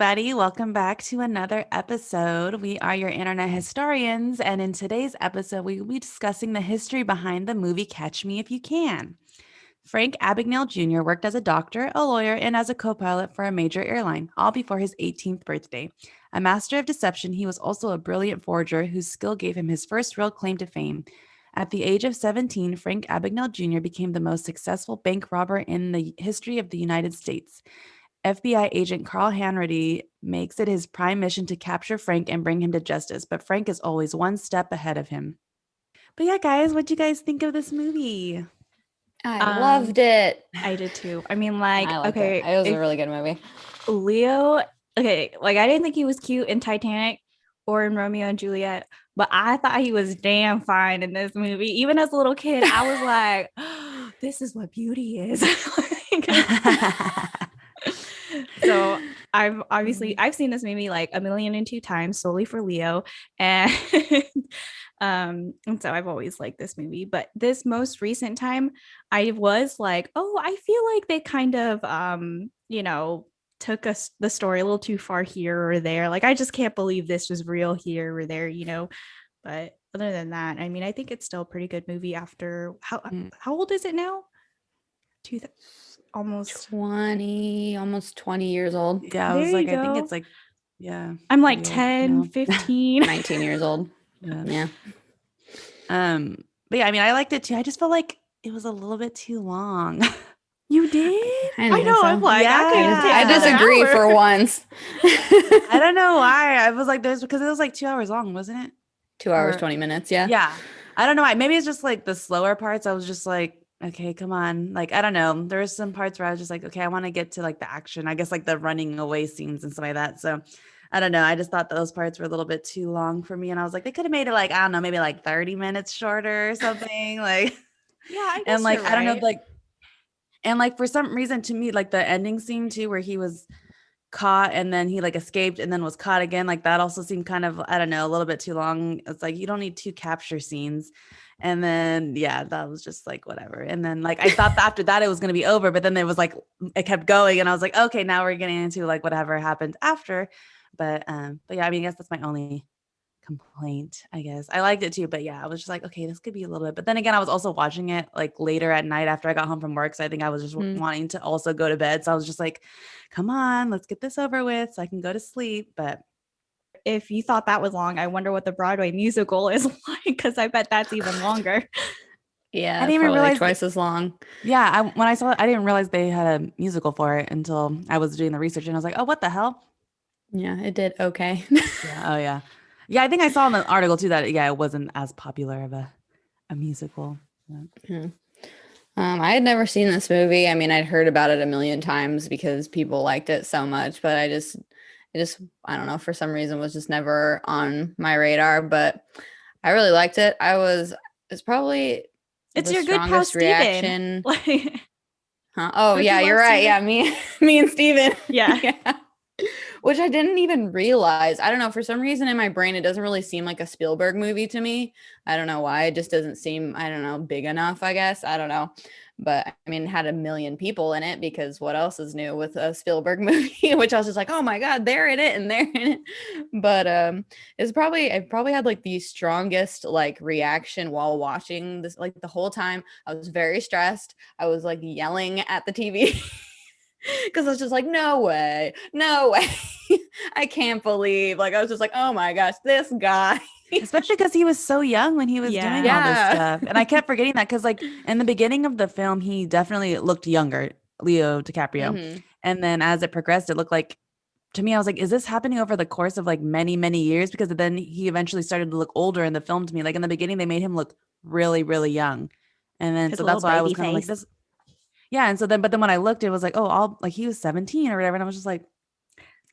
everybody. Welcome back to another episode. We are your internet historians, and in today's episode, we will be discussing the history behind the movie Catch Me If You Can. Frank Abagnale Jr. worked as a doctor, a lawyer, and as a co pilot for a major airline, all before his 18th birthday. A master of deception, he was also a brilliant forger whose skill gave him his first real claim to fame. At the age of 17, Frank Abagnale Jr. became the most successful bank robber in the history of the United States. FBI agent Carl Hanratty makes it his prime mission to capture Frank and bring him to justice, but Frank is always one step ahead of him. But yeah, guys, what do you guys think of this movie? I loved it. I did too. I mean, like, I liked okay, it. It was a really good movie. Leo, okay, like I didn't think he was cute in Titanic or in Romeo and Juliet, but I thought he was damn fine in this movie. Even as a little kid, I was like, oh, this is what beauty is. So I've seen this movie like 1,002 times solely for Leo, and and so I've always liked this movie. But this most recent time, I was like, oh, I feel like they kind of took us the story a little too far here or there. Like I just can't believe this was real here or there, But other than that, I mean, I think it's still a pretty good movie. After how old is it now? Almost 20 years old. Yeah, I There was you like, I think go. it's like, yeah. I'm like pretty old 10, now. 15. 19 years old. Yeah. But yeah, I mean, I liked it too. I just felt like it was a little bit too long. You did? I I know. I'm like, I couldn't Yeah. take I another disagree hour. for once. I don't know why. I was like, because it was like 2 hours long, wasn't it? 2 hours, Or- 20 minutes. Yeah. Yeah. I don't know why. Maybe it's just like the slower parts. I was just like, okay, come on. Like, I don't know. There was some parts where I was just like, okay, I want to get to like the action. I guess like the running away scenes and stuff like that. So I don't know. I just thought those parts were a little bit too long for me. And I was like, they could have made it like, I don't know, maybe like 30 minutes shorter or something. Like, Yeah, I guess and like, you're I don't know, right. like, and like for some reason to me, like the ending scene too, where he was caught and then he like escaped and then was caught again, like that also seemed kind of, I don't know, a little bit too long. It's like you don't need two capture scenes. And then yeah, that was just like whatever. And then like I thought that after that it was going to be over, but then there was like it kept going and I was like, okay, now we're getting into like whatever happened after. But yeah, I mean, I guess that's my only complaint, I guess. I liked it too, but yeah, I was just like, okay, this could be a little bit. But then again, I was also watching it like later at night after I got home from work. So I think I was just wanting to also go to bed. So I was just like, come on, let's get this over with so I can go to sleep. But If you thought that was long, I wonder what the Broadway musical is like, because I bet that's even longer. Yeah. I It's didn't even probably like realize. twice as long. Yeah, when I saw it, I didn't realize they had a musical for it until I was doing the research and I was like, oh, what the hell? Yeah. It did okay. Yeah. Oh, yeah. Yeah, I think I saw in the article too that, yeah, it wasn't as popular of a musical. Yeah. I had never seen this movie. I mean, I'd heard about it a million times because people liked it so much, but it just, I don't know, for some reason was just never on my radar, but I really liked it. It's probably It's the your good pal strongest Steven. reaction. Like, Huh? Oh, Don't yeah, you you're love right. Steven? Yeah, me and Steven. Yeah. Yeah. Which I didn't even realize. I don't know. For some reason in my brain, it doesn't really seem like a Spielberg movie to me. I don't know why. It just doesn't seem, I don't know, big enough, I guess. I don't know. But I mean, it had a million people in it because what else is new with a Spielberg movie? Which I was just like, oh my God, they're in it and they're in it. But I probably had like the strongest like reaction while watching this, like the whole time. I was very stressed. I was like yelling at the TV. Because I was just like, no way, I can't believe. Like, I was just like, oh my gosh, this guy. Especially because he was so young when he was doing all this Yeah. stuff. And I kept forgetting that because, like, in the beginning of the film, he definitely looked younger, Leo DiCaprio. Mhm. And then as it progressed, it looked like, to me, I was like, is this happening over the course of like many, many years? Because then he eventually started to look older in the film to me. Like, in the beginning, they made him look really, really young. And then, His so that's little why I was baby kind of like, face. this. Yeah. And so then, but then when I looked, it was like, oh, all like he was 17 or whatever. And I was just like,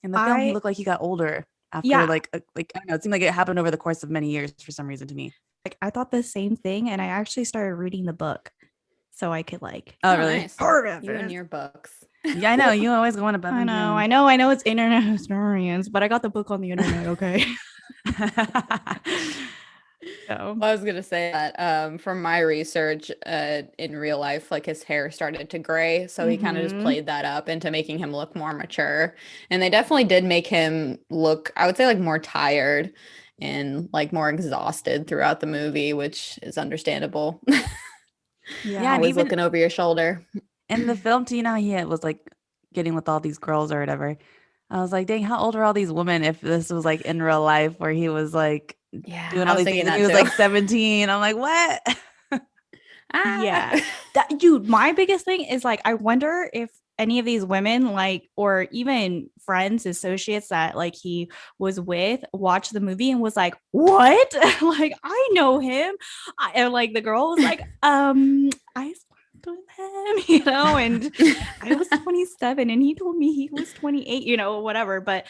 in the film, he looked like he got older after Yeah. like I don't know, it seemed like it happened over the course of many years for some reason to me. Like I thought the same thing, and I actually started reading the book so I could like. Oh, really? Nice. Part of You and it. your books. Yeah, I know. You always going above and beyond. I know it's internet historians, but I got the book on the internet. Okay. So Well, I was gonna say that from my research, in real life, like his hair started to gray, so he kind of just played that up into making him look more mature. And they definitely did make him look, I would say, like more tired and like more exhausted throughout the movie, which is understandable. Yeah, yeah. and Always even looking over your shoulder. in the film, too, he was like getting with all these girls or whatever. I was like, dang, how old are all these women if this was like in real life where he was like Yeah, doing I all was these things thinking and he that was too. like 17. I'm like, what? Ah. Yeah. Dude, my biggest thing is like, I wonder if any of these women, like, or even friends, associates that like he was with, watched the movie and was like, what? Like, I know him. And like the girl was like, I slept with him, and I was 27 and he told me he was 28, whatever. But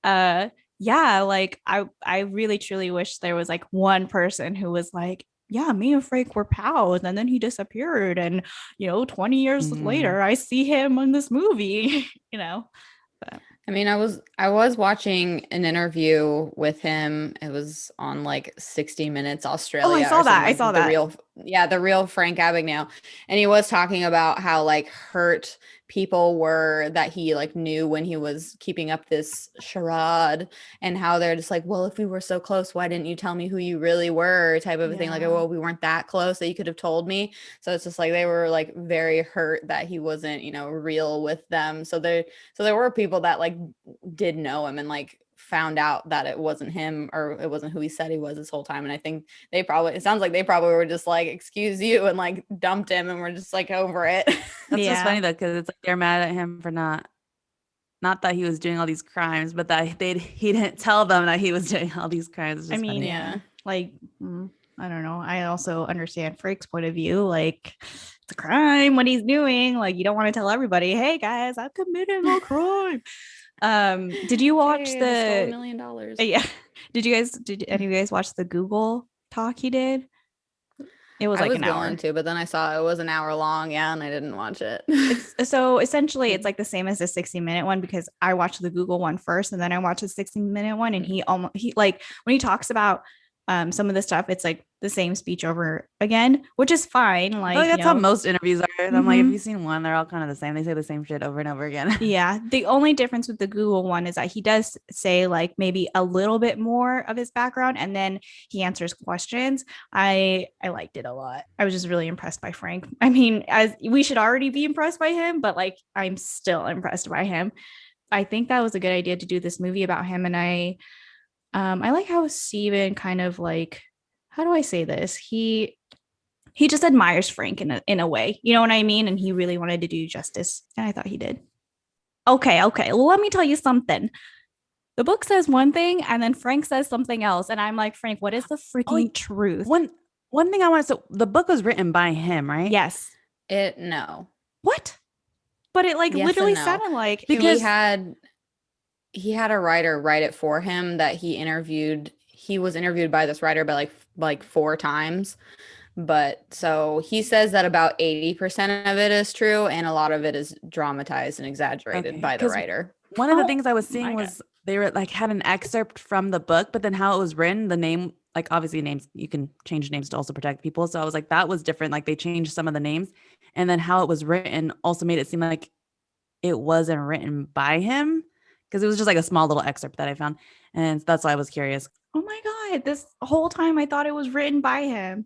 yeah, like I really truly wish there was like one person who was like, yeah, me and Frank were pals, and then he disappeared, and 20 years Mhm. later, I see him in this movie, But I mean, I was watching an interview with him. It was on like 60 Minutes oh, I Australia saw or that. something, I like saw the that. real, yeah, the real Frank Abagnale. And he was talking about how like hurt people were that he like knew when he was keeping up this charade, and how they're just like, well, if we were so close, why didn't you tell me who you really were, type of a thing. Like, Yeah. well, we weren't that close that you could have told me. So it's just like they were like very hurt that he wasn't, real with them. So there were people that like did know him and like found out that it wasn't him, or it wasn't who he said he was this whole time. And I think it sounds like they probably were just like, excuse you, and like dumped him and we're just like over it. That's just Yeah. funny though, because it's like they're mad at him for not that he was doing all these crimes, but that he didn't tell them that he was doing all these crimes. It's I just mean, funny. Yeah. like, I don't know. I also understand Frake's point of view. Like, it's a crime what he's doing. Like, you don't want to tell everybody, hey guys, I've committed a crime. Did you watch Hey, I just stole $1 the million. yeah. Did any of you guys watch the Google talk he did? It was I like was an going hour. to, but then I saw it was an hour long. Yeah, and I didn't watch it. It's so essentially it's like the same as the 60-minute one, because I watched the Google one first and then I watched the 60-minute one, and he like when he talks about some of the stuff, it's like the same speech over again, which is fine. I feel like Like, that's how most interviews are. I'm like, if mhm. you've seen one, they're all kind of the same. They say the same shit over and over again. Yeah, the only difference with the Google one is that he does say like maybe a little bit more of his background, and then he answers questions. I liked it a lot. I was just really impressed by Frank. I mean, as we should already be impressed by him, but like I'm still impressed by him. I think that was a good idea to do this movie about him, and I like how Steven kind of like, how do I say this? He just admires Frank in a way. You know what I mean? And he really wanted to do justice, and I thought he did. Okay. Well, let me tell you something. The book says one thing and then Frank says something else. And I'm like, Frank, what is the Oh, freaking truth? one thing I want to say, the book was written by him, right? Yes. No. What? But it like Yes and literally no. sounded like it He was. had a writer write it for him that he interviewed. He was interviewed by this writer by like 4 times. But so he says that about 80% of it is true, and a lot of it is dramatized and exaggerated Okay. by the Because writer. one of the Oh things I was seeing my God. was they were like had an excerpt from the book, but then how it was written, the name, like obviously names, you can change names to also protect people. So I was like, that was different. Like they changed some of the names. And then how it was written also made it seem like it wasn't written by him because it was just like a small little excerpt that I found. And that's why I was curious. Oh my God. This whole time I thought it was written by him.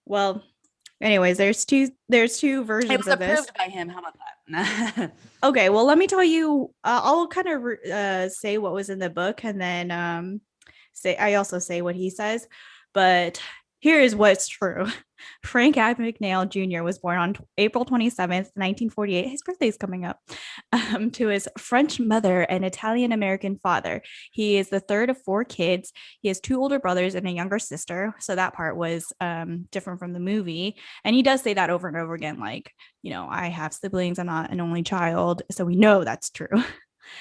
Well, anyways, there's two It versions was of this. approved by him. How about that? Okay, well, let me tell you. I'll kind of say what was in the book, and then say I also say what he says. But here is what's true. Frank Abagnale Jr. was born on April 27th, 1948. His birthday is coming up. To his French mother and Italian American father. He is the third of 4 kids. He has 2 older brothers and a younger sister. So that part was different from the movie. And he does say that over and over again, like, I have siblings. I'm not an only child. So we know that's true.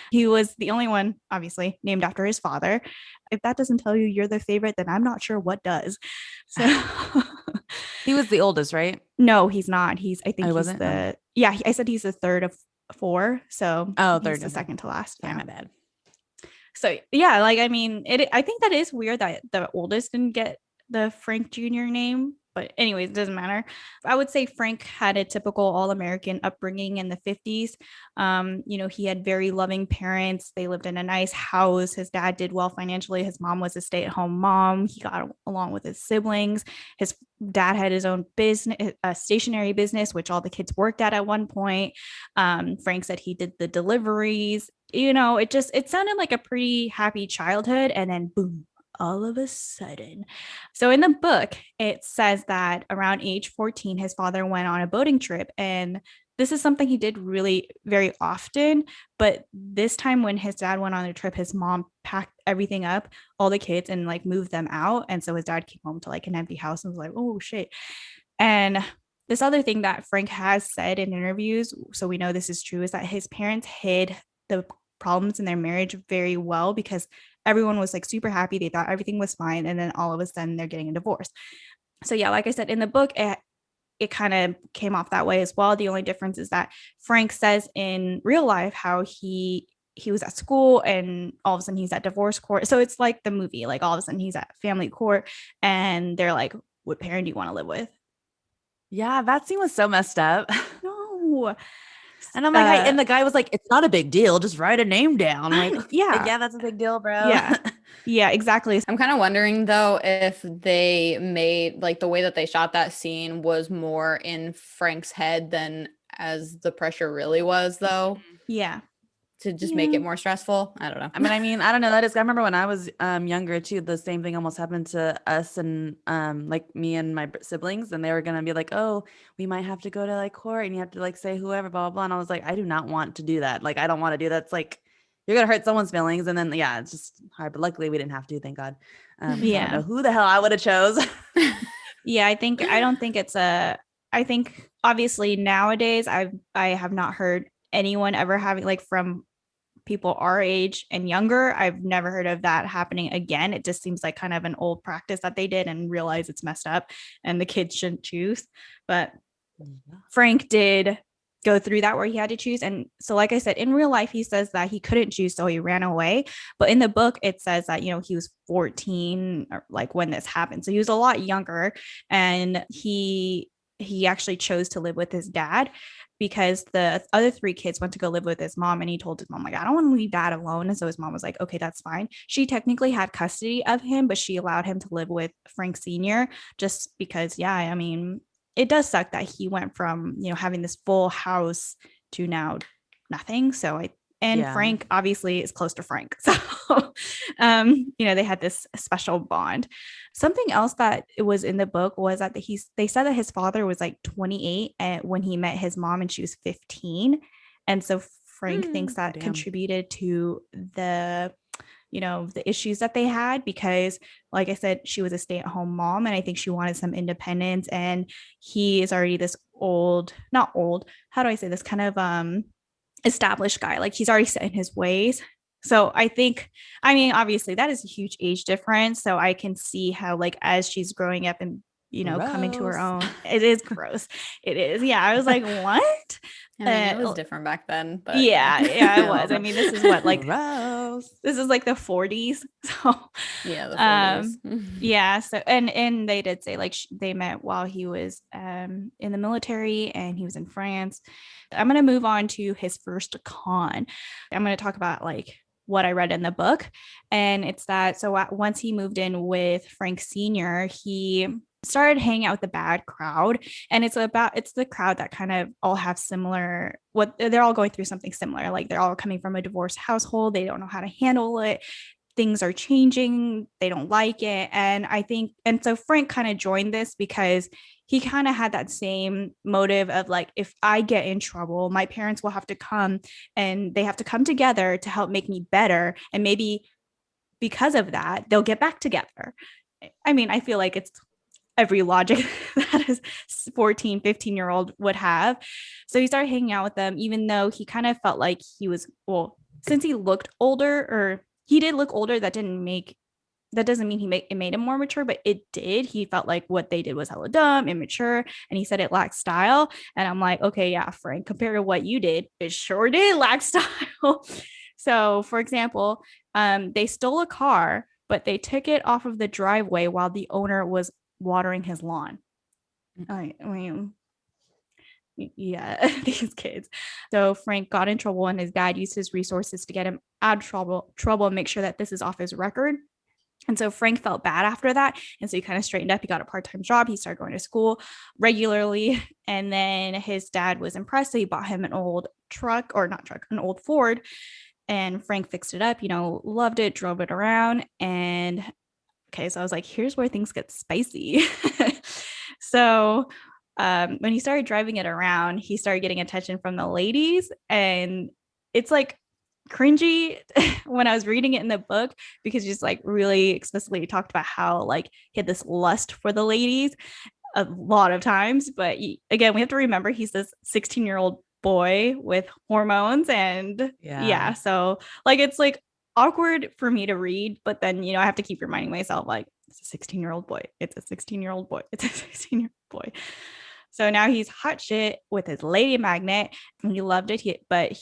He was the only one, obviously, named after his father. If that doesn't tell you you're the favorite, then I'm not sure what does. So, He was the oldest, right? no, he's not. I think I he's wasn't. Oh, yeah, I said he's the third of 4. So oh, he's third. the Okay. second to last. Sorry, Yeah. my bad. So, yeah, like, I mean, I think that is weird that the oldest didn't get the Frank Jr. name. But anyways, it doesn't matter. I would say Frank had a typical all-American upbringing in the 50s. He had very loving parents. They lived in a nice house. His dad did well financially. His mom was a stay-at-home mom. He got along with his siblings. His dad had his own business, a stationery business, which all the kids worked at one point. Frank said he did the deliveries. It sounded like a pretty happy childhood. And then boom, all of a sudden. So in the book, it says that around age 14, his father went on a boating trip. And this is something he did really very often. But this time, when his dad went on a trip, his mom packed everything up, all the kids, and like moved them out. And so his dad came home to like an empty house and was like, oh shit. And this other thing that Frank has said in interviews, so we know this is true, is that his parents hid the problems in their marriage very well because everyone was like super happy. They thought everything was fine. And then all of a sudden they're getting a divorce. So yeah, like I said, in the book, it kind of came off that way as well. The only difference is that Frank says in real life how he was at school and all of a sudden he's at divorce court. So it's like the movie, like all of a sudden he's at family court and they're like, what parent do you want to live with? Yeah, that scene was so messed up. No. And I'm like, and the guy was like, it's not a big deal. Just write a name down. I'm like, yeah. Yeah, that's a big deal, bro. Yeah. Yeah, exactly. I'm kind of wondering though if they made like the way that they shot that scene was more in Frank's head than as the pressure really was though. Yeah. To just make it more stressful. I don't know. I don't know. I remember when I was younger too, the same thing almost happened to us and like me and my siblings, and they were gonna be like, oh, we might have to go to like court and you have to like say whoever, blah, blah, blah. And I was like, I do not want to do that. Like, I don't want to do that. It's like you're gonna hurt someone's feelings. And then yeah, it's just hard. But luckily we didn't have to, thank God. Yeah. I don't know who the hell I would have chose. Yeah, I think obviously nowadays I have not heard anyone ever having like from people our age and younger. I've never heard of that happening again. It just seems like kind of an old practice that they did and realize it's messed up and the kids shouldn't choose. But Frank did go through that where he had to choose. And so, like I said, in real life, he says that he couldn't choose, so he ran away. But in the book, it says that, he was 14 or like when this happened. So he was a lot younger and he actually chose to live with his dad because the other three kids went to go live with his mom and he told his mom, like, I don't want to leave dad alone. And so his mom was like, okay, that's fine. She technically had custody of him, but she allowed him to live with Frank Sr. just because, yeah, I mean, it does suck that he went from, having this full house to now nothing. So Frank obviously is close to Frank. So, they had this special bond. Something else that was in the book was that they said that his father was like 28 when he met his mom and she was 15. And so Frank thinks that contributed to the issues that they had because, like I said, she was a stay-at-home mom and I think she wanted some independence. And he is already this not old, how do I say this, kind of established guy. Like he's already set in his ways. So obviously that is a huge age difference. So I can see how, like, as she's growing up and coming to her own, it is gross. It is. Yeah. I was like, what? It was different back then, but yeah, it was. I mean, this is what, like, gross. This is like the 40s. So yeah, the 40s. Yeah. So and they did say like they met while he was in the military and he was in France. I'm gonna move on to his first con. I'm gonna talk about like what I read in the book, and it's that once he moved in with Frank Sr., he started hanging out with the bad crowd, and it's the crowd that kind of all have similar, what they're all going through something similar, like they're all coming from a divorced household, they don't know how to handle it, things are changing, they don't like it. And so Frank kind of joined this because he kind of had that same motive of like, if I get in trouble, my parents will have to come and they have to come together to help make me better, and maybe because of that they'll get back together. I mean, I feel like it's every logic that a 14, 15-year-old would have. So he started hanging out with them, even though he kind of felt like he was, well, since he looked older, or he did look older, that doesn't mean it made him more mature, but it did. He felt like what they did was hella dumb, immature, and he said it lacked style. And I'm like, okay, yeah, Frank, compared to what you did, it sure did lack style. So, for example, they stole a car but they took it off of the driveway while the owner was watering his lawn. I mean, yeah, these kids. So Frank got in trouble, and his dad used his resources to get him out of trouble and make sure that this is off his record. And so Frank felt bad after that. And so he kind of straightened up. He got a part-time job. He started going to school regularly. And then his dad was impressed. So he bought him an old truck, or not truck, an old Ford. And Frank fixed it up, loved it, drove it around. And okay, so I was like, here's where things get spicy. So when he started driving it around, he started getting attention from the ladies. And it's like cringy when I was reading it in the book, because he just like really explicitly talked about how like he had this lust for the ladies a lot of times. But again, we have to remember he's this 16-year-old boy with hormones. And yeah, so like it's like awkward for me to read, but then I have to keep reminding myself like it's a 16-year-old boy. It's a 16-year-old boy. It's a 16-year-old boy. So now he's hot shit with his lady magnet, and he loved it. But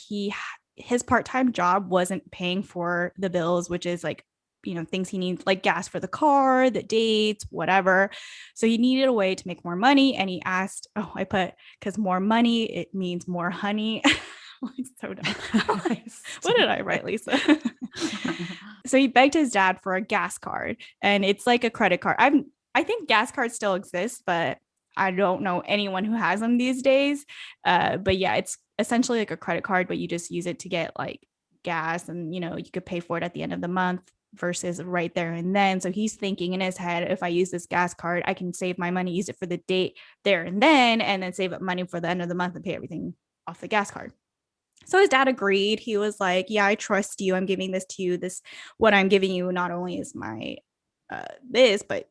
his part-time job wasn't paying for the bills, which is like things he needs, like gas for the car, the dates, whatever. So he needed a way to make more money, and he asked, I put, because more money, it means more honey. Like, so dumb. What did I write, Lisa? So he begged his dad for a gas card, and it's like a credit card. I think gas cards still exist, but I don't know anyone who has them these days. But yeah, it's essentially like a credit card, but you just use it to get like gas, and you could pay for it at the end of the month versus right there and then. So he's thinking in his head, if I use this gas card, I can save my money, use it for the date there and then save up money for the end of the month and pay everything off the gas card. So his dad agreed. He was like, yeah, I trust you. I'm giving this to you. What I'm giving you not only is my but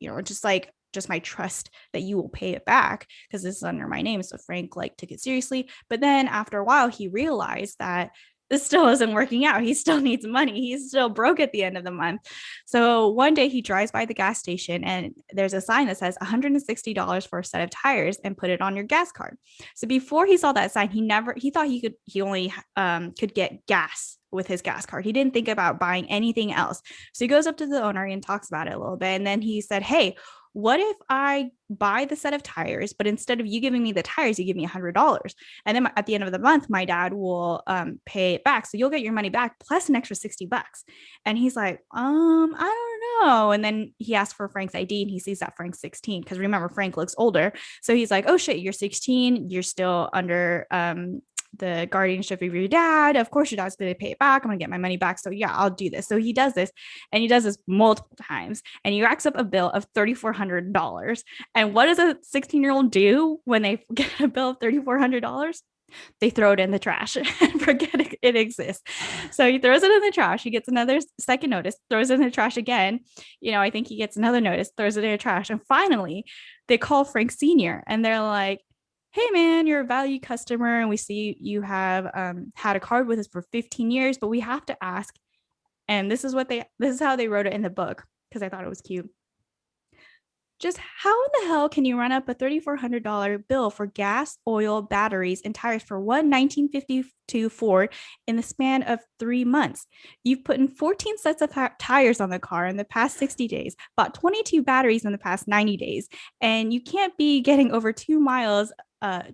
just my trust that you will pay it back, because this is under my name. So Frank like took it seriously. But then after a while, he realized that this still isn't working out. He still needs money. He's still broke at the end of the month. So one day he drives by the gas station, and there's a sign that says $160 for a set of tires, and put it on your gas card. So before he saw that sign, he thought he only could get gas with his gas card. He didn't think about buying anything else. So he goes up to the owner and talks about it a little bit. And then he said, hey, what if I buy the set of tires, but instead of you giving me the tires, you give me $100? And then at the end of the month, my dad will pay it back. So you'll get your money back plus an extra $60. And he's like, I don't know. And then he asked for Frank's ID, and he sees that Frank's 16, because remember, Frank looks older. So he's like, oh shit, you're 16. You're still under the guardianship of your dad. Of course your dad's going to pay it back. I'm going to get my money back. So yeah, I'll do this. So he does this, and he does this multiple times, and he racks up a bill of $3,400. And what does a 16-year-old do when they get a bill of $3,400? They throw it in the trash and forget it exists. So he throws it in the trash. He gets another second notice, throws it in the trash again. I think he gets another notice, throws it in the trash. And finally, they call Frank Sr. and they're like, hey man, you're a valued customer, and we see you have had a card with us for 15 years, but we have to ask. And this is how they wrote it in the book, because I thought it was cute. Just how in the hell can you run up a $3,400 bill for gas, oil, batteries, and tires for one 1952 Ford in the span of 3 months? You've put in 14 sets of tires on the car in the past 60 days, bought 22 batteries in the past 90 days, and you can't be getting over 2 miles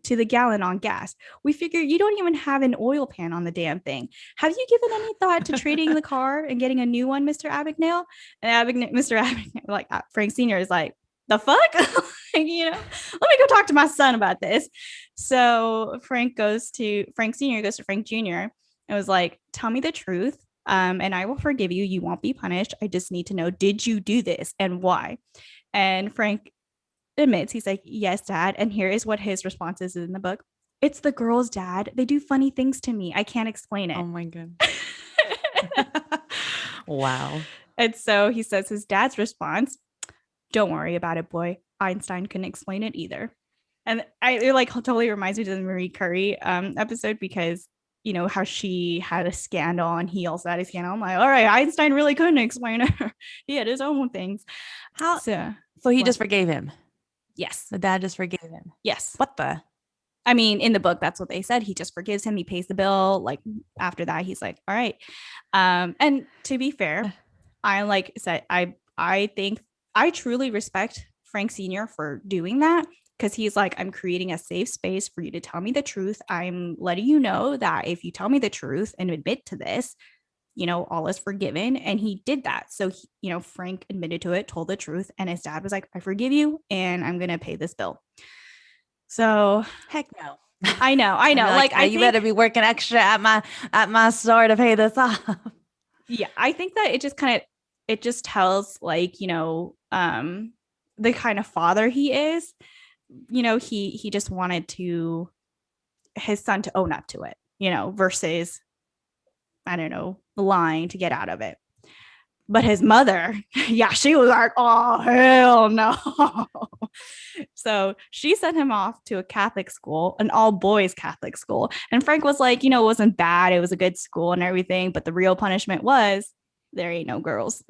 to the gallon on gas. We figure you don't even have an oil pan on the damn thing. Have you given any thought to trading the car and getting a new one, Mr. Abagnale? And Mr. Abagnale, like Frank Sr. is like, the fuck? Let me go talk to my son about this. So Frank Sr. goes to Frank Jr. and was like, tell me the truth, and I will forgive you. You won't be punished. I just need to know, did you do this and why? And Frank admits, he's like, yes, dad. And here is what his response is in the book. It's the girls, dad. They do funny things to me. I can't explain it. Oh my God. Wow. And so he says his dad's response, don't worry about it, boy. Einstein couldn't explain it either. And it like totally reminds me of the Marie Curie episode, because how she had a scandal and he also had a scandal. I'm like, all right, Einstein really couldn't explain it. He had his own things. So he just forgave him. Yes. The dad just forgave him. Yes. What the? I mean, in the book, that's what they said. He just forgives him. He pays the bill. Like after that, he's like, all right. And to be fair, I like said, I think I truly respect Frank Sr. for doing that because he's like, I'm creating a safe space for you to tell me the truth. I'm letting you know that if you tell me the truth and admit to this, all is forgiven. And he did that. So, Frank admitted to it, told the truth. And his dad was like, I forgive you and I'm going to pay this bill. So, Heck no. I know. I'd be Like, I you think, better be working extra at my store to pay this off. yeah, I think that it just tells like, the kind of father he is. He just wanted his son to own up to it, versus, I don't know, lying to get out of it. But his mother, yeah, she was like, oh, hell no. So she sent him off to a Catholic school, an all boys Catholic school. And Frank was like, it wasn't bad. It was a good school and everything. But the real punishment was there ain't no girls.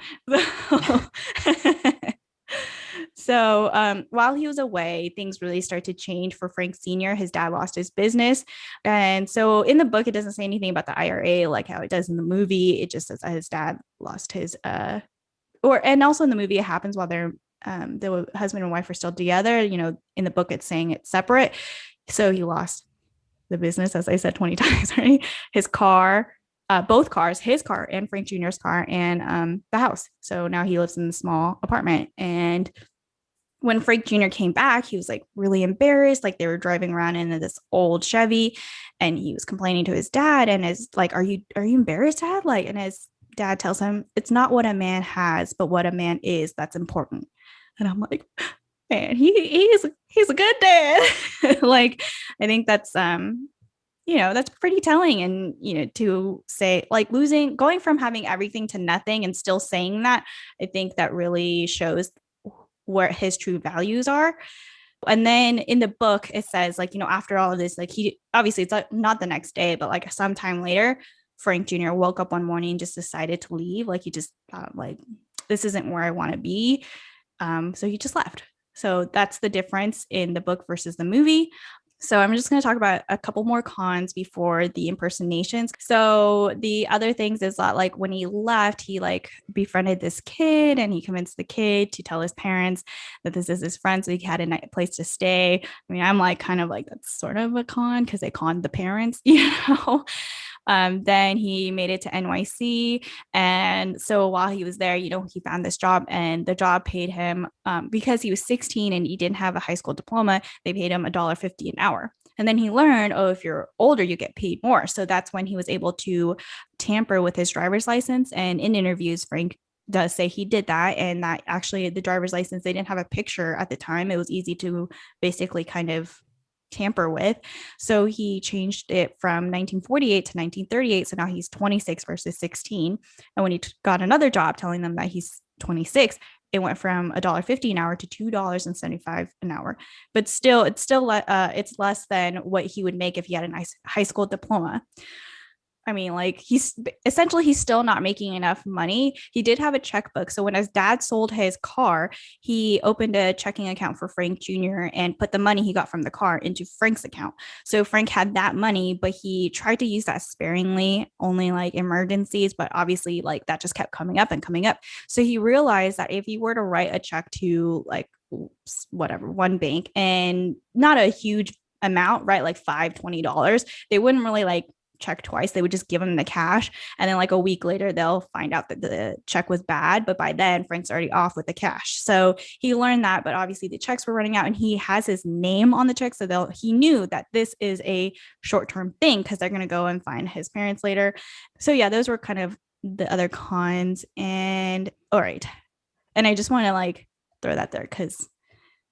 So while he was away, things really started to change for Frank Sr. His dad lost his business. And so in the book, it doesn't say anything about the IRA like how it does in the movie. It just says that his dad lost his and also in the movie, it happens while they're the husband and wife are still together. In the book, it's saying it's separate. So he lost the business, as I said 20 times, right? His car, both cars, his car and Frank Jr.'s car, and the house. So now he lives in a small apartment. And when Frank Jr. came back, he was like really embarrassed. Like they were driving around in this old Chevy and he was complaining to his dad and is like, are you embarrassed, Dad? Like, and his dad tells him, it's not what a man has, but what a man is that's important. And I'm like, man, he's a good dad. Like, I think that's that's pretty telling. And to say like going from having everything to nothing and still saying that, I think that really shows where his true values are. And then in the book, it says like, after all of this, like he obviously it's like not the next day, but like sometime later, Frank Jr. woke up one morning and just decided to leave. Like he just thought like, this isn't where I want to be. So he just left. So that's the difference in the book versus the movie. So I'm just going to talk about a couple more cons before the impersonations. So the other things is that like when he left, he like befriended this kid and he convinced the kid to tell his parents that this is his friend. So he had a place to stay. I mean, I'm like kind of like that's sort of a con because they conned the parents, Then he made it to NYC. And so while he was there, he found this job and the job paid him because he was 16 and he didn't have a high school diploma, they paid him $1.50 an hour. And then he learned, oh, if you're older, you get paid more. So that's when he was able to tamper with his driver's license. And in interviews, Frank does say he did that. And that actually the driver's license, they didn't have a picture at the time. It was easy to basically kind of tamper with. So he changed it from 1948 to 1938. So now he's 26 versus 16. And when he got another job telling them that he's 26, it went from $1.50 an hour to $2.75 an hour. But still, it's less than what he would make if he had a nice high school diploma. I mean, like he's still not making enough money. He did have a checkbook. So when his dad sold his car, he opened a checking account for Frank Jr. and put the money he got from the car into Frank's account. So Frank had that money, but he tried to use that sparingly, only like emergencies. But obviously, like that just kept coming up and coming up. So he realized that if he were to write a check to like whatever, one bank and not a huge amount, right? Like $20, they wouldn't really like check twice. They would just give him the cash. And then like a week later, they'll find out that the check was bad. But by then, Frank's already off with the cash. So he learned that, but obviously the checks were running out and he has his name on the check. So he knew that this is a short-term thing because they're going to go and find his parents later. So yeah, those were kind of the other cons. And all right. And I just want to like throw that there because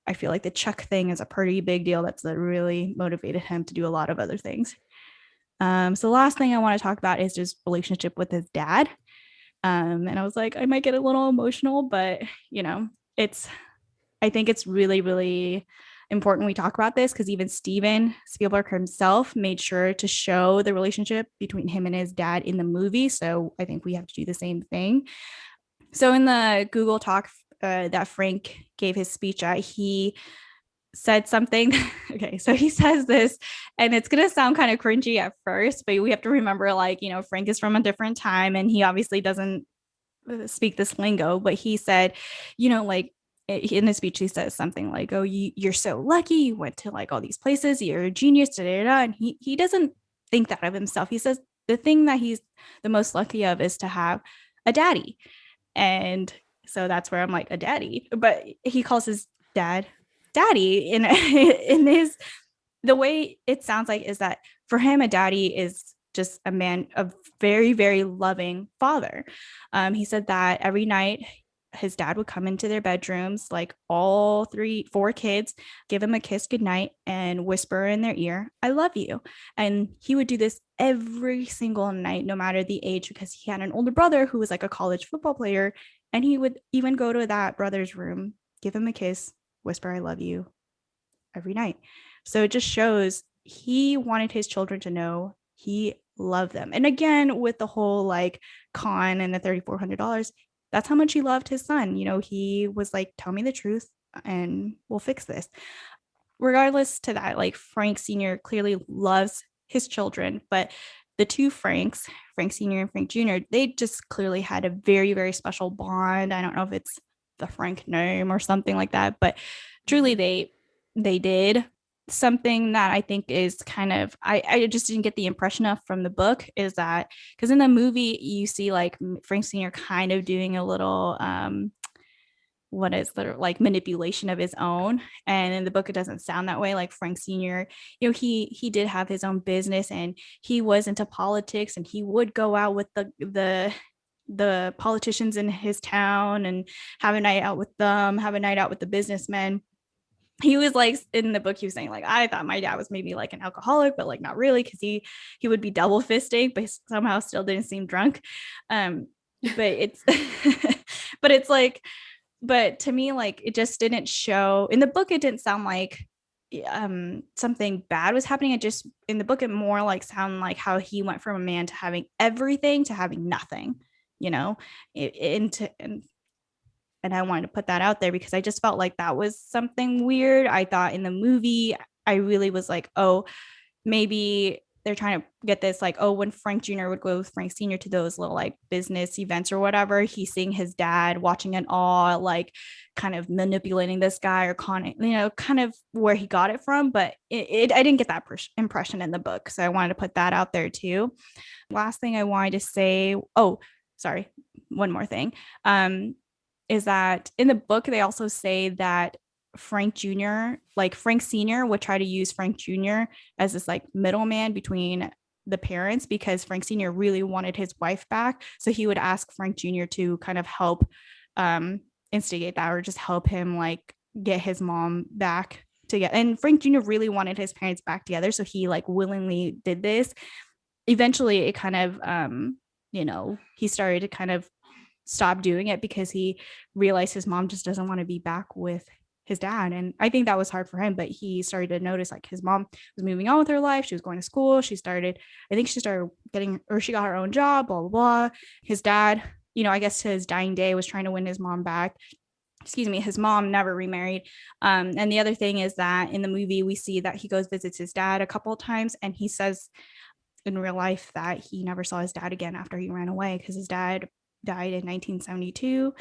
I feel like the check thing is a pretty big deal. That's what really motivated him to do a lot of other things. So the last thing I want to talk about is just relationship with his dad. And I was like, I might get a little emotional, but I think it's really, really important we talk about this because even Steven Spielberg himself made sure to show the relationship between him and his dad in the movie. So I think we have to do the same thing. So in the Google Talk that Frank gave his speech at, he said something. Okay, so he says this, and it's gonna sound kind of cringy at first, but we have to remember, like, Frank is from a different time, and he obviously doesn't speak this lingo, but he said, you know, like in his speech, he says something like, "Oh, you're so lucky. You went to like all these places. You're a genius." Da, da, da. And he doesn't think that of himself. He says the thing that he's the most lucky of is to have a daddy, and so that's where I'm like, a daddy. But he calls his dad daddy in his, the way it sounds like is that for him, a daddy is just a man, a very, very loving father. He said that every night his dad would come into their bedrooms, like all three, four kids, give him a kiss goodnight and whisper in their ear, "I love you." And he would do this every single night, no matter the age, because he had an older brother who was like a college football player. And he would even go to that brother's room, give him a kiss, whisper, "I love you," every night. So it just shows he wanted his children to know he loved them. And again, with the whole like con and the $3,400, that's how much he loved his son. You know, he was like, "Tell me the truth and we'll fix this." Regardless to that, like Frank Sr. clearly loves his children, but the two Franks, Frank Sr. and Frank Jr., they just clearly had a very, very special bond. I don't know if it's the Frank name or something like that, but truly they did something that I think is kind of, I just didn't get the impression of from the book, is that because in the movie you see like Frank Sr. kind of doing a little what is the like manipulation of his own, and in the book it doesn't sound that way. Like Frank Sr., you know, he did have his own business and he was into politics, and he would go out with the politicians in his town and have a night out with them, have a night out with the businessmen. He was like, in the book he was saying like, "I thought my dad was maybe like an alcoholic, but like not really, because he would be double fisting but somehow still didn't seem drunk." But it's but it's like, but to me, like, it just didn't show in the book. It didn't sound like something bad was happening. It just, in the book, it more like sound like how he went from a man to having everything to having nothing, you know. And I wanted to put that out there because I just felt like that was something weird. I thought in the movie, I really was like, oh, maybe they're trying to get this like, oh, when Frank Jr. would go with Frank Sr. to those little like business events or whatever, he's seeing his dad watching in awe, like kind of manipulating this guy or conning, you know, kind of where he got it from. But I didn't get that impression in the book. So I wanted to put that out there too. Last thing I wanted to say, oh, sorry, one more thing. Is that in the book, they also say that Frank Jr., like Frank Sr., would try to use Frank Jr. as this like middleman between the parents, because Frank Sr. really wanted his wife back. So he would ask Frank Jr. to kind of help instigate that, or just help him like get his mom back together. And Frank Jr. really wanted his parents back together. So he like willingly did this. Eventually, it kind of, you know, he started to kind of stop doing it because he realized his mom just doesn't want to be back with his dad. And I think that was hard for him, but he started to notice like his mom was moving on with her life. She was going to school. I think she started getting, or she got her own job, blah, blah, blah. His dad, you know, I guess to his dying day was trying to win his mom back. Excuse me, his mom never remarried. And the other thing is that in the movie, we see that he goes visits his dad a couple of times, and he says in real life that he never saw his dad again after he ran away, because his dad died in 1972.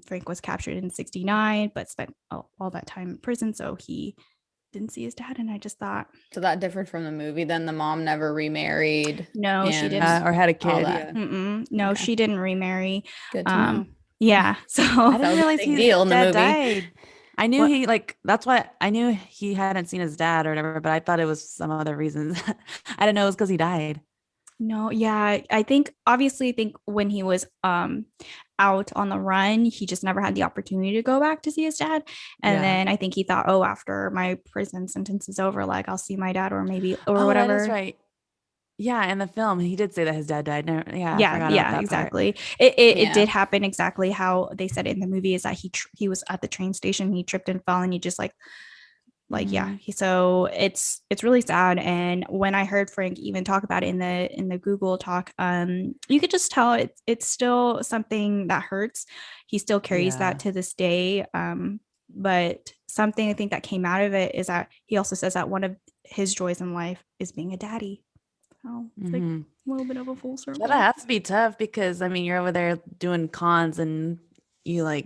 Frank was captured in 69, but spent all that time in prison. So he didn't see his dad. And I just thought, So that differed from the movie. Then the mom never remarried. no, she didn't. Or had a all kid. that. Yeah. No, Okay. she didn't remarry. Good to know. Yeah. So I That didn't was a realize big his deal in the dad movie. died. I knew What? he like, that's why I knew he hadn't seen his dad or whatever, but I thought it was some other reasons. I didn't know it was because he died. No, yeah, I think obviously, I think when he was out on the run, he just never had the opportunity to go back to see his dad. And Yeah. then I think he thought, oh, after my prison sentence is over, like I'll see my dad, or maybe, or Oh, that is whatever. right. Yeah, in the film, he did say that his dad died. Yeah, I Yeah, forgot about yeah, that part. exactly. It Yeah. did happen exactly how they said it in the movie, is that he was at the train station, he tripped and fell, and he just like yeah, so it's really sad. And when I heard Frank even talk about it in the Google talk, you could just tell it's still something that hurts. He still carries Yeah. that to this day. But something I think that came out of it is that he also says that one of his joys in life is being a daddy. So it's like, A little bit of a full circle. That has to be tough because I mean you're over there doing cons and you like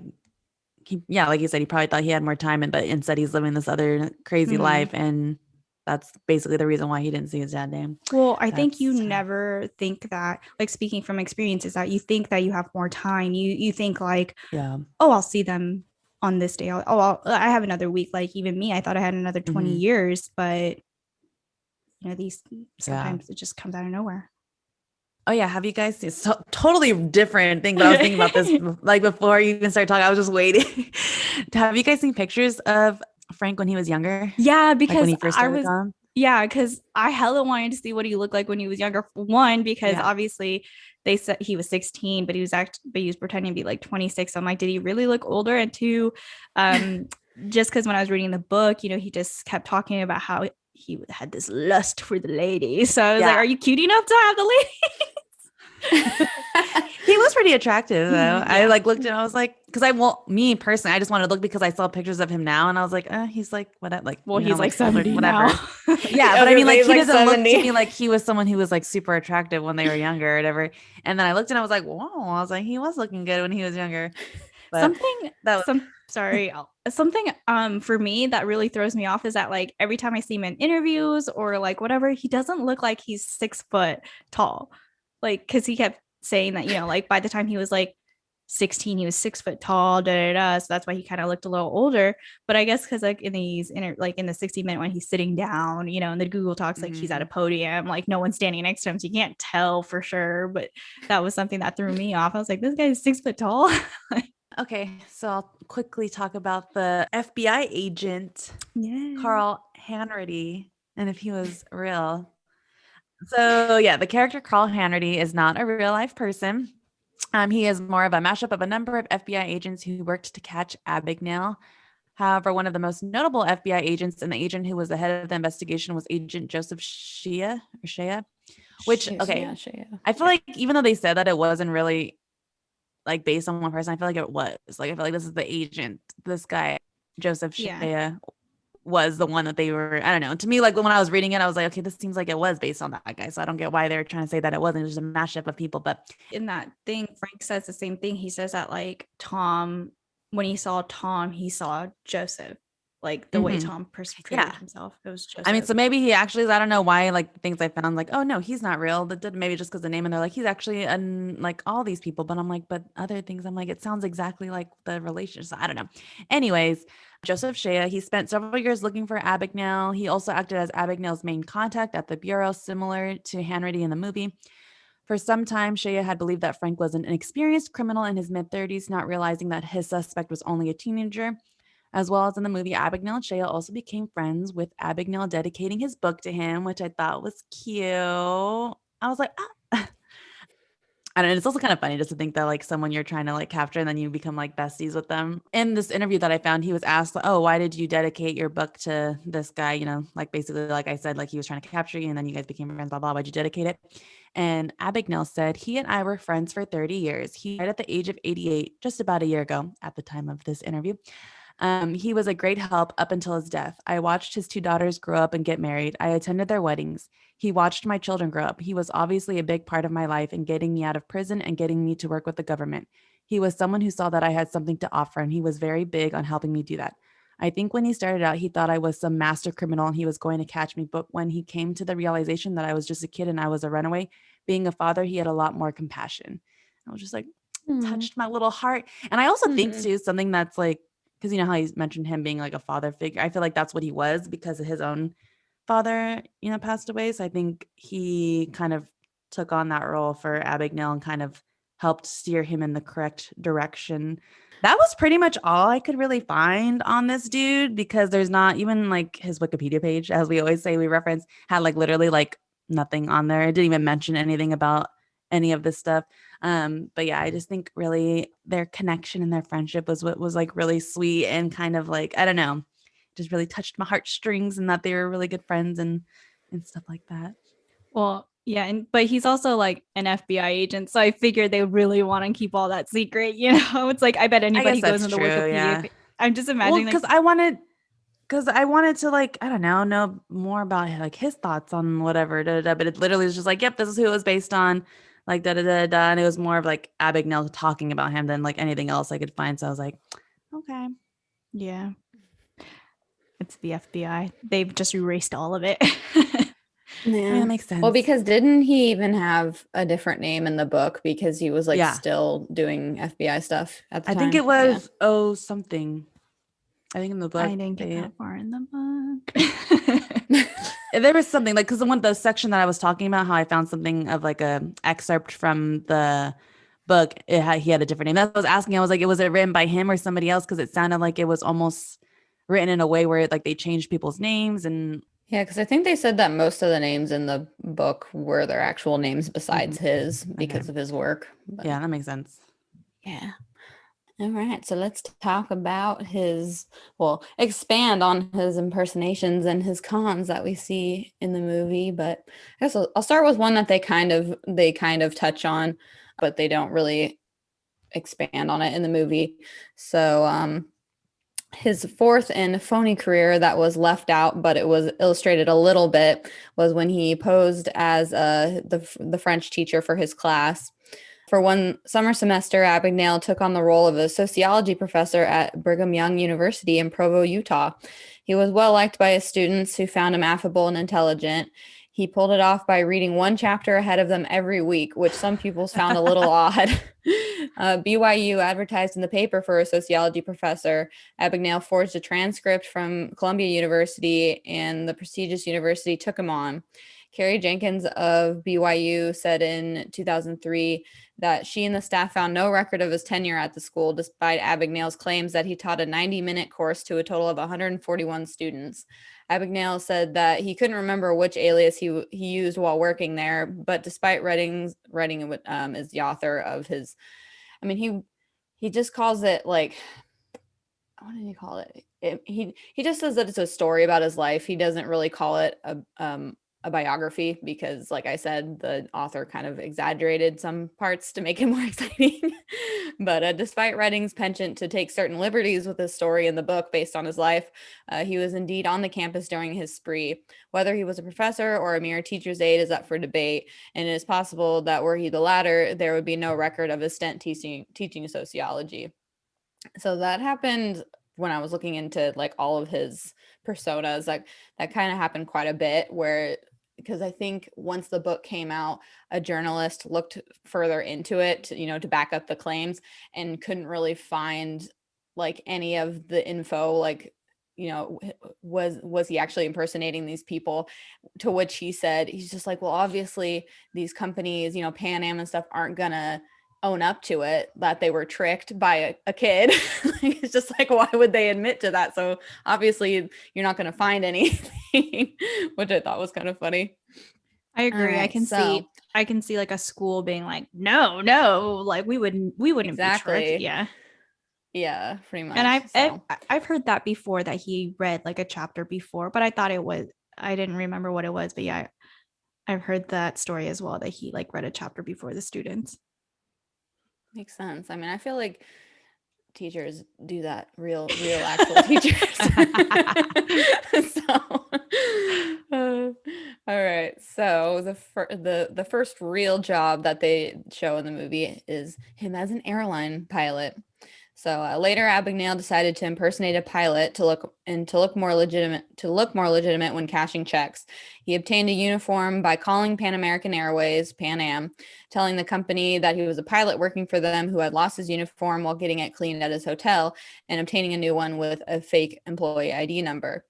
like you said, he probably thought he had more time, but instead he's living this other crazy life, and that's basically the reason why he didn't see his dad name. Well, I think you That's tough. never think that, like speaking from experience, is that you think that you have more time. You think like, Yeah. oh, I'll see them on this day. I have another week. Like even me, I thought I had another 20 years, but these sometimes it just comes out of nowhere. Oh yeah, have you guys seen totally different thing, but I was thinking about this like before you even started talking. I was just waiting. Have you guys seen pictures of Frank when he was younger? Yeah, Like because when he first started on? because I hella wanted to see what he looked like when he was younger. One, because obviously they said he was 16, but he was pretending to be like 26. So I'm like, did he really look older? And two, just because when I was reading the book, he just kept talking about how he had this lust for the ladies. So I was like, are you cute enough to have the ladies? He was pretty attractive though. I like looked and I was like, because me personally, I just wanted to look because I saw pictures of him now and I was like, he's like what? Like, well, he's like 70 whatever. now. Yeah, but I mean, like he doesn't look to me like he was someone who was like super attractive when they were younger or whatever. And then I looked and I was like, whoa! I was like, he was looking good when he was younger. But something for me that really throws me off is that like every time I see him in interviews or like whatever, he doesn't look like he's 6 foot tall. Like, because he kept saying that, like by the time he was like 16, he was 6 foot tall, so that's why he kind of looked a little older. But I guess because like in the 60 minute when he's sitting down, in the Google Talks, like he's at a podium, like no one's standing next to him, so you can't tell for sure. But that was something that threw me off. I was like, this guy is 6 foot tall. Okay, so I'll quickly talk about the FBI agent, Carl Hanratty, and if he was real. So yeah, the character Carl Hanratty is not a real life person. He is more of a mashup of a number of FBI agents who worked to catch Abagnale. However, one of the most notable FBI agents and the agent who was the head of the investigation was Agent Joseph Shea, which, okay, I feel like even though they said that it wasn't really like based on one person, I feel like it was. Like, I feel like this is the agent. This guy, Joseph Shea, was the one that they were, I don't know. To me, like when I was reading it, I was like, okay, this seems like it was based on that guy. So I don't get why they're trying to say that it wasn't. It was just a mashup of people. But in that thing, Frank says the same thing. He says that like when he saw Tom, he saw Joseph. Like the way Tom portrayed himself, it was Joseph. I mean, so maybe he actually is. I don't know why. Like the things I found, like, oh no, he's not real. That did maybe just because the name, and they're like, he's actually like all these people. But I'm like, but other things, I'm like, it sounds exactly like the relationship. So I don't know. Anyways, Joseph Shea, he spent several years looking for Abagnale. He also acted as Abagnale's main contact at the bureau, similar to Hanratty in the movie. For some time, Shea had believed that Frank was an experienced criminal in his mid-30s, not realizing that his suspect was only a teenager. As well as in the movie, Abagnale and Shea also became friends, with Abagnale dedicating his book to him, which I thought was cute. I was like, ah. I don't know. It's also kind of funny just to think that like someone you're trying to like capture and then you become like besties with them. In this interview that I found, he was asked, oh, why did you dedicate your book to this guy? Like basically, like I said, like he was trying to capture you and then you guys became friends, blah, blah. Why'd you dedicate it? And Abagnale said, he and I were friends for 30 years. He died at the age of 88, just about a year ago at the time of this interview. He was a great help up until his death. I watched his 2 daughters grow up and get married. I attended their weddings. He watched my children grow up. He was obviously a big part of my life in getting me out of prison and getting me to work with the government. He was someone who saw that I had something to offer, and he was very big on helping me do that. I think when he started out, he thought I was some master criminal and he was going to catch me. But when he came to the realization that I was just a kid and I was a runaway, being a father, he had a lot more compassion. I was just like, touched my little heart. And I also think too, something that's like, because you know how he's mentioned him being like a father figure. I feel like that's what he was because of his own father, passed away. So I think he kind of took on that role for Abagnale and kind of helped steer him in the correct direction. That was pretty much all I could really find on this dude, because there's not even like his Wikipedia page, as we always say, we reference, had like literally like nothing on there. It didn't even mention anything about any of this stuff. But yeah, I just think really their connection and their friendship was what was like really sweet and kind of like, I don't know, just really touched my heartstrings, and that they were really good friends and stuff like that. Well, yeah, but he's also like an FBI agent, so I figured they really want to keep all that secret. It's like I bet anybody goes into the Wikipedia. Yeah. I'm just imagining because because I wanted to like, I don't know more about like his thoughts on whatever, but it literally was just like, yep, this is who it was based on, like and it was more of like Abagnale talking about him than like anything else I could find. So I was like, okay, Yeah. It's the FBI. They've just erased all of it. I mean that makes Well, sense. because didn't he even have a different name in the book because he was like Yeah, still doing FBI stuff at the I think time? it was something. I think in the book I didn't get they that far in the book. Yeah. there was something like because the section that I was talking about, how I found something of like a excerpt from the book, he had a different name. That's what I was asking. I was like, was it written by him or somebody else? Because it sounded like it was almost written in a way where like they changed people's names and Yeah, because I think they said that most of the names in the book were their actual names mhm. besides his Okay, because of his work. But yeah, that makes sense. yeah. All right. So let's talk about expand on his impersonations and his cons that we see in the movie. But I guess I'll start with one that they kind of touch on, but they don't really expand on it in the movie. So his fourth and phony career that was left out, but it was illustrated a little bit, was when he posed as the French teacher for his class. For one summer semester, Abagnale took on the role of a sociology professor at Brigham Young University in Provo, Utah. He was well liked by his students, who found him affable and intelligent. He pulled it off by reading one chapter ahead of them every week, which some pupils found a little odd. BYU advertised in the paper for a sociology professor. Abagnale forged a transcript from Columbia University, and the prestigious university took him on. Carrie Jenkins of BYU said in 2003 that she and the staff found no record of his tenure at the school, despite Abagnale's claims that he taught a 90-minute course to a total of 141 students. Abagnale said that he couldn't remember which alias he used while working there, but despite writing as the author of his, I mean, he just calls it like, what did he call it? He just says that it's a story about his life. He doesn't really call it a biography because, like I said, the author kind of exaggerated some parts to make it more exciting. But despite Redding's penchant to take certain liberties with his story in the book based on his life, he was indeed on the campus during his spree. Whether he was a professor or a mere teacher's aide is up for debate, and it is possible that were he the latter, there would be no record of his stint teaching sociology. So that happened when I was looking into like all of his personas. Like that kind of happened quite a bit, where because I think once the book came out, a journalist looked further into it to back up the claims, and couldn't really find like any of the info, like was he actually impersonating these people, to which he said he's just like, well, obviously these companies, Pan Am and stuff, aren't gonna own up to it that they were tricked by a kid. It's just like, why would they admit to that? So obviously you're not going to find anything, which I thought was kind of funny. I All agree. right, so I can see like a school being like, no, like we wouldn't be tricked. exactly, Yeah. yeah, pretty And much. I've heard that before, that he read like a chapter before, but I didn't remember what it was. But yeah, I've heard that story as well, that he like read a chapter before the students. Makes sense. I mean, I feel like teachers do that, real actual teachers. So all right, so the first real job that they show in the movie is him as an airline pilot. So later, Abagnale decided to impersonate a pilot to look more legitimate when cashing checks. He obtained a uniform by calling Pan American Airways, Pan Am, telling the company that he was a pilot working for them who had lost his uniform while getting it cleaned at his hotel, and obtaining a new one with a fake employee ID number.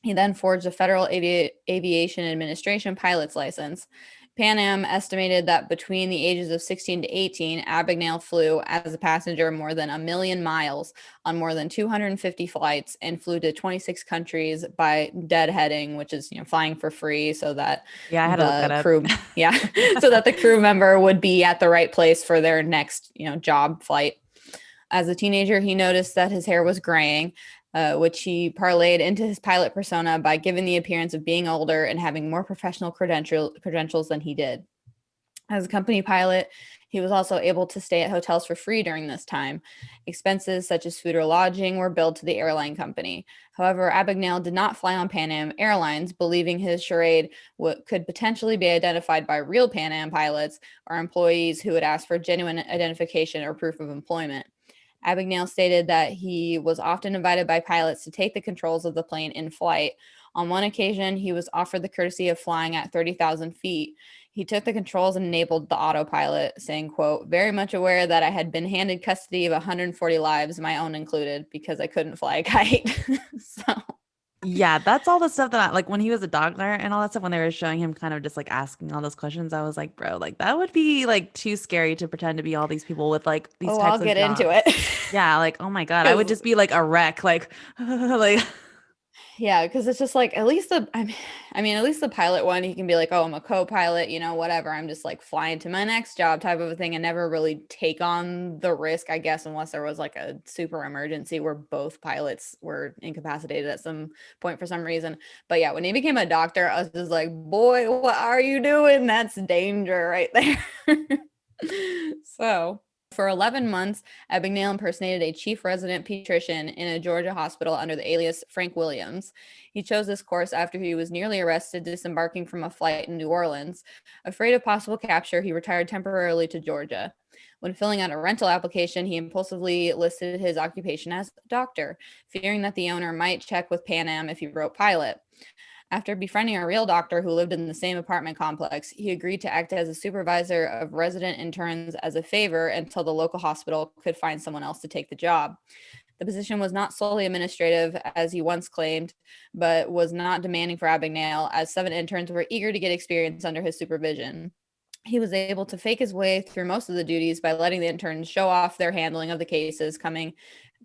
He then forged a Federal Aviation Administration pilot's license. Pan Am estimated that between the ages of 16 to 18, Abagnale flew as a passenger more than 1 million miles on more than 250 flights, and flew to 26 countries by deadheading, which is flying for free, so that Yeah, I had to look that the up. crew, yeah, so that the crew member would be at the right place for their next job flight. As a teenager, he noticed that his hair was graying, which he parlayed into his pilot persona by giving the appearance of being older and having more professional credentials than he did. As a company pilot, he was also able to stay at hotels for free during this time. Expenses such as food or lodging were billed to the airline company. However, Abagnale did not fly on Pan Am Airlines, believing his charade could potentially be identified by real Pan Am pilots or employees who would ask for genuine identification or proof of employment. Abagnale stated that he was often invited by pilots to take the controls of the plane in flight. On one occasion, he was offered the courtesy of flying at 30,000 feet. He took the controls and enabled the autopilot, saying, quote, very much aware that I had been handed custody of 140 lives, my own included, because I couldn't fly a kite. So Yeah, that's all the stuff that like when he was a doctor and all that stuff, when they were showing him kind of just like asking all those questions, I was like, bro, like that would be like too scary to pretend to be all these people with like these I'll types of get into jobs. it. Yeah, like oh my God, I would 'Cause just be like a wreck, like like yeah, because it's just like at least at least the pilot one, he can be like, oh, I'm a co-pilot, whatever. I'm just like flying to my next job type of a thing and never really take on the risk, I guess, unless there was like a super emergency where both pilots were incapacitated at some point for some reason. But yeah, when he became a doctor, I was just like, boy, what are you doing? That's danger right there. So for 11 months, Abagnale impersonated a chief resident pediatrician in a Georgia hospital under the alias Frank Williams. He chose this course after he was nearly arrested disembarking from a flight in New Orleans. Afraid of possible capture, he retired temporarily to Georgia. When filling out a rental application, he impulsively listed his occupation as doctor, fearing that the owner might check with Pan Am if he wrote pilot. After befriending a real doctor who lived in the same apartment complex, he agreed to act as a supervisor of resident interns as a favor until the local hospital could find someone else to take the job. The position was not solely administrative, as he once claimed, but was not demanding for Abagnale, as 7 interns were eager to get experience under his supervision. He was able to fake his way through most of the duties by letting the interns show off their handling of the cases coming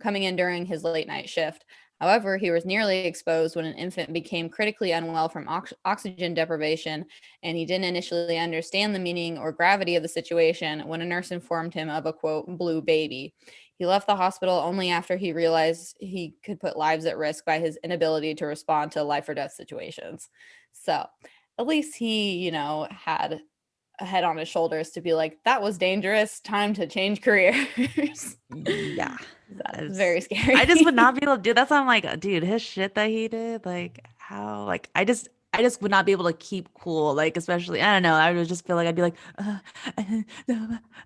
in during his late night shift. However, he was nearly exposed when an infant became critically unwell from oxygen deprivation, and he didn't initially understand the meaning or gravity of the situation when a nurse informed him of a quote, blue baby. He left the hospital only after he realized he could put lives at risk by his inability to respond to life or death situations. So at least he, had a head on his shoulders to be like, that was dangerous, time to change careers. yeah. That's It's- very scary. I just would not be able to do that's why I'm like, dude, his shit that he did, like how like I just would not be able to keep cool, like especially I don't know, I would just feel like I'd be like,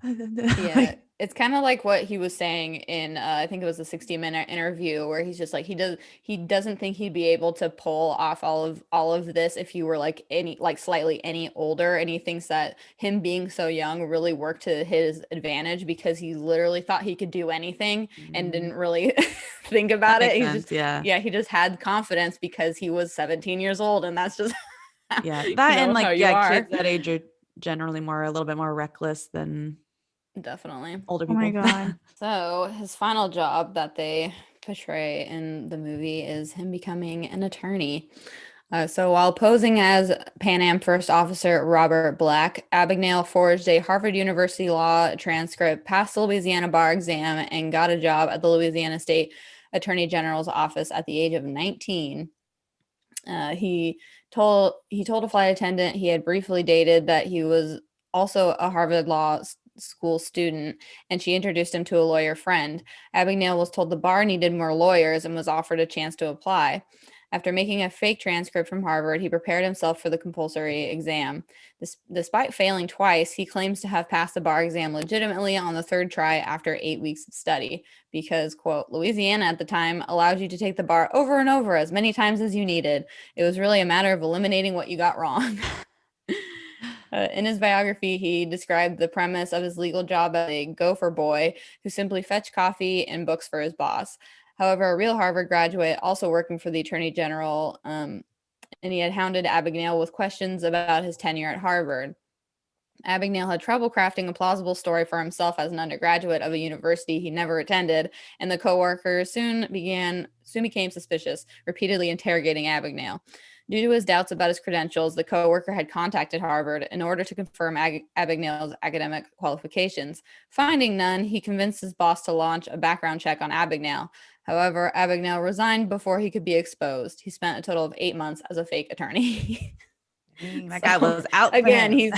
Yeah, like it's kind of like what he was saying in I think it was a 60-minute interview where he's just like he doesn't think he'd be able to pull off all of this if you were like any like slightly any older, and he thinks that him being so young really worked to his advantage because he literally thought he could do anything and mm, didn't really think that about it. makes He's just sense, yeah. yeah, he just had confidence because he was 17 years old, and that's just Yeah, that and how like you yeah, are. kids that age are generally more a little bit more reckless than Definitely. older Oh my people. god. So his final job that they portray in the movie is him becoming an attorney. So while posing as Pan Am First Officer Robert Black, Abagnale forged a Harvard University law transcript, passed the Louisiana bar exam, and got a job at the Louisiana State Attorney General's office at the age of 19. He told a flight attendant he had briefly dated that he was also a Harvard Law School student, and she introduced him to a lawyer friend. Abagnale was told the bar needed more lawyers and was offered a chance to apply. After making a fake transcript from Harvard, he prepared himself for the compulsory exam. Despite failing twice, he claims to have passed the bar exam legitimately on the third try after 8 weeks of study because, quote, Louisiana at the time allowed you to take the bar over and over as many times as you needed. It was really a matter of eliminating what you got wrong. In his biography, he described the premise of his legal job as a gopher boy who simply fetched coffee and books for his boss. However, a real Harvard graduate, also working for the Attorney General, and he had hounded Abagnale with questions about his tenure at Harvard. Abagnale had trouble crafting a plausible story for himself as an undergraduate of a university he never attended, and the coworkers soon became suspicious, repeatedly interrogating Abagnale. Due to his doubts about his credentials, the coworker had contacted Harvard in order to confirm Abagnale's academic qualifications. Finding none, he convinced his boss to launch a background check on Abagnale. However, Abagnale resigned before he could be exposed. He spent a total of 8 months as a fake attorney. That guy was out for again, him.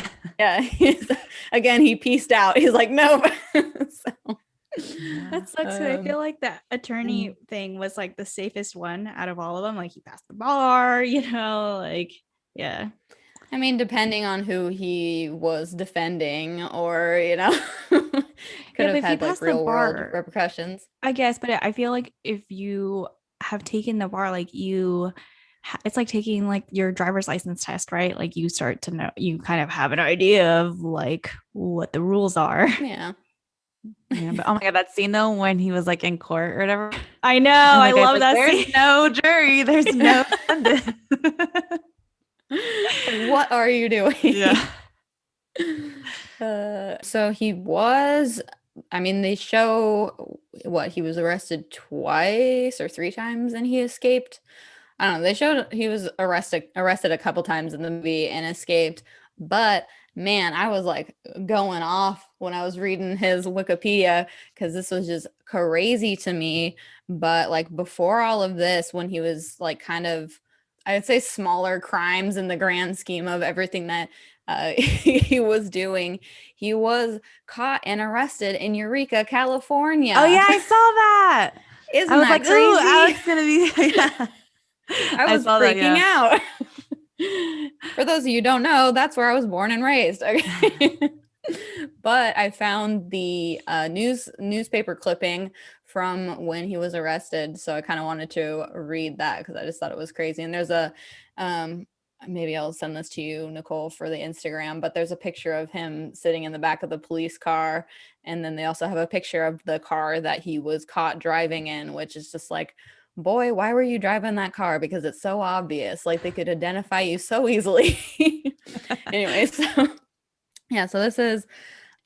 again, he pieced out. He's like, nope. So, Yeah. That sucks. I feel like that attorney mm. thing was like the safest one out of all of them. Like he passed the bar, like yeah. I mean, depending on who he was defending, or could Yeah, but have if you had like pass the real world bar, repercussions. I guess, but I feel like if you have taken the bar, like it's like taking like your driver's license test, right? Like you start to know, you kind of have an idea of like what the rules are. Yeah. Yeah, but oh my God, that scene though when he was like in court or whatever. I know. And I the guy's love like, that there's scene. no jury, there's no defendant. Like, what are you doing? Yeah. So he was, I mean, they show what he was arrested twice or three times and he escaped. I don't know. They showed he was arrested a couple times in the movie and escaped. But man, I was like going off when I was reading his Wikipedia because this was just crazy to me. But like before all of this, when he was like kind of, I'd say smaller crimes in the grand scheme of everything that he was doing, he was caught and arrested in Eureka, California. Oh yeah, I saw that. I Isn't was that like, crazy? ooh, Alex gonna be yeah. I was saw that, freaking yeah. out. For those of you who don't know, that's where I was born and raised. Okay. But I found the newspaper clipping from when he was arrested, so I kind of wanted to read that because I just thought it was crazy. And there's a maybe I'll send this to you, Nicole, for the Instagram, but there's a picture of him sitting in the back of the police car, and then they also have a picture of the car that he was caught driving in, which is just like, boy, why were you driving that car? Because it's so obvious. Like they could identify you so easily. Anyway, so yeah, so this is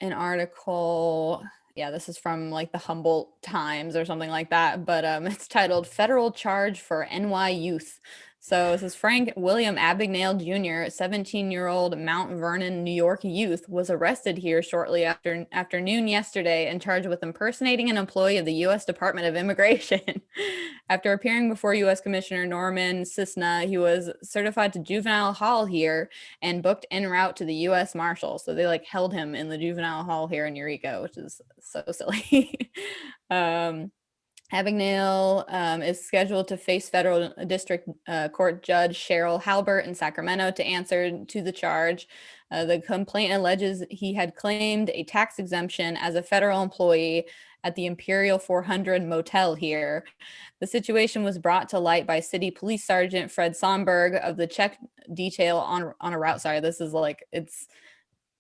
an article. Yeah, this is from like the Humboldt Times or something like that. But it's titled Federal Charge for NY Youth. So this is Frank William Abagnale Jr., 17-year-old Mount Vernon, New York youth, was arrested here shortly after noon yesterday and charged with impersonating an employee of the U.S. Department of Immigration. After appearing before U.S. Commissioner Norman Cisna, he was certified to juvenile hall here and booked en route to the U.S. Marshals. So they like held him in the juvenile hall here in Eureka, which is so silly. Abagnale is scheduled to face federal district court judge Cheryl Halbert in Sacramento to answer to the charge. The complaint alleges he had claimed a tax exemption as a federal employee at the Imperial 400 motel here. The situation was brought to light by City Police Sergeant Fred Sonberg of the check detail on a route. Sorry, this is like, it's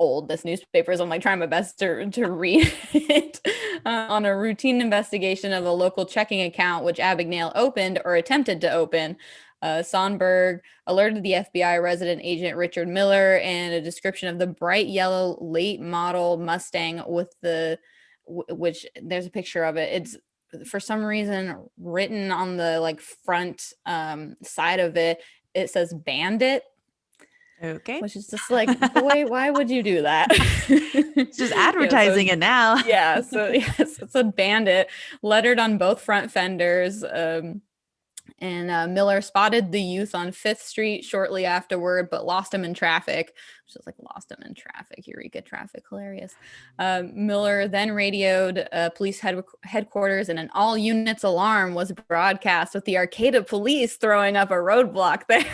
old, this newspaper, so I'm like trying my best to read it. On a routine investigation of a local checking account which Abagnale opened or attempted to open. Sonberg alerted the FBI resident agent Richard Miller and a description of the bright yellow late model Mustang with which there's a picture of it. It's for some reason written on the like front side of it. It says Bandit. Okay. Which is just like, boy, why would you do that? It's just advertising it now. Yeah, so yes, it's a Bandit lettered on both front fenders. And Miller spotted the youth on 5th Street shortly afterward, but lost him in traffic. Just like lost him in traffic. Eureka traffic, hilarious. Miller then radioed police headquarters, and an all units alarm was broadcast with the Arcata police throwing up a roadblock there.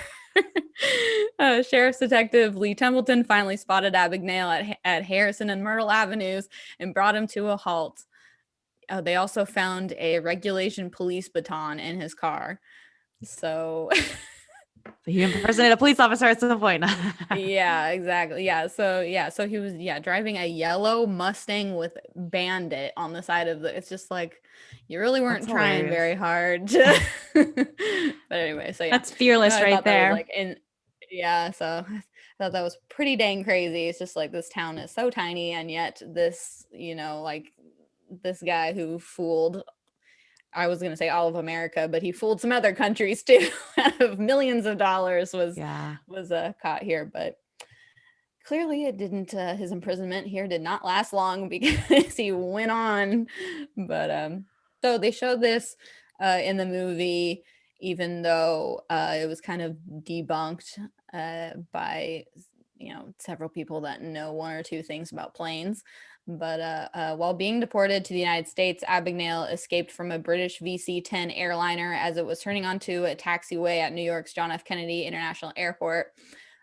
Sheriff's Detective Lee Templeton finally spotted Abagnale at Harrison and Myrtle Avenues and brought him to a halt. They also found a regulation police baton in his car. So he impersonated a police officer at some point. yeah, exactly. So he was driving a yellow Mustang with Bandit on the side of the. It's just like you really weren't trying very hard. But anyway, so yeah, that's fearless right there. So I thought that was pretty dang crazy. It's just like this town is so tiny, and yet this, like this guy who fooled, I was going to say all of America, but he fooled some other countries too out of millions of dollars was caught here. But clearly it didn't, his imprisonment here did not last long because he went on. But so they showed this in the movie, even though it was kind of debunked by several people that know one or two things about planes. But while being deported to the United States, Abagnale escaped from a British VC-10 airliner as it was turning onto a taxiway at New York's John F. Kennedy International Airport.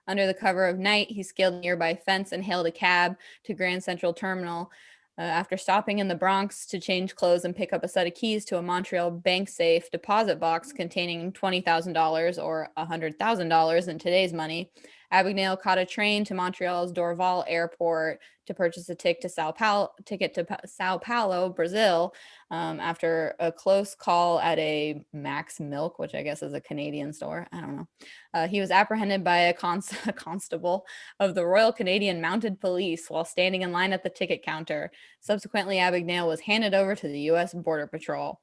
Under the cover of night, he scaled a nearby fence and hailed a cab to Grand Central Terminal. After stopping in the Bronx to change clothes and pick up a set of keys to a Montreal bank safe deposit box containing $20,000 or $100,000 in today's money, Abagnale caught a train to Montreal's Dorval Airport to purchase a ticket to Sao Paulo, Brazil. After a close call at a Max Milk, which I guess is a Canadian store, I don't know. He was apprehended by a constable of the Royal Canadian Mounted Police while standing in line at the ticket counter. Subsequently, Abagnale was handed over to the U.S. Border Patrol.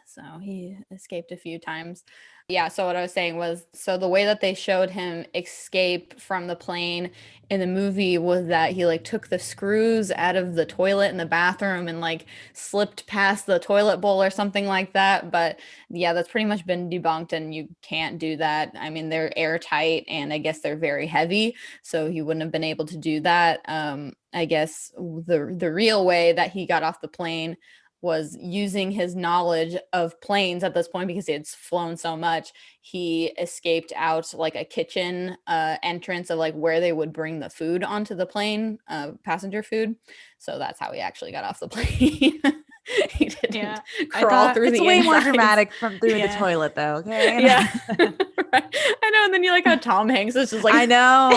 So he escaped a few times. Yeah, so what I was saying was, so the way that they showed him escape from the plane in the movie was that he like took the screws out of the toilet in the bathroom and like slipped past the toilet bowl or something like that. But yeah, that's pretty much been debunked and you can't do that. I mean, they're airtight and I guess they're very heavy, so he wouldn't have been able to do that. I guess the real way that he got off the plane was using his knowledge of planes at this point because he had flown so much. He escaped out like a kitchen entrance of like where they would bring the food onto the plane, passenger food. So that's how he actually got off the plane. He didn't crawl through it's the way more insides. dramatic from through the toilet though. Okay. Yeah. Right. I know. And then you like how Tom Hanks is just like, I know.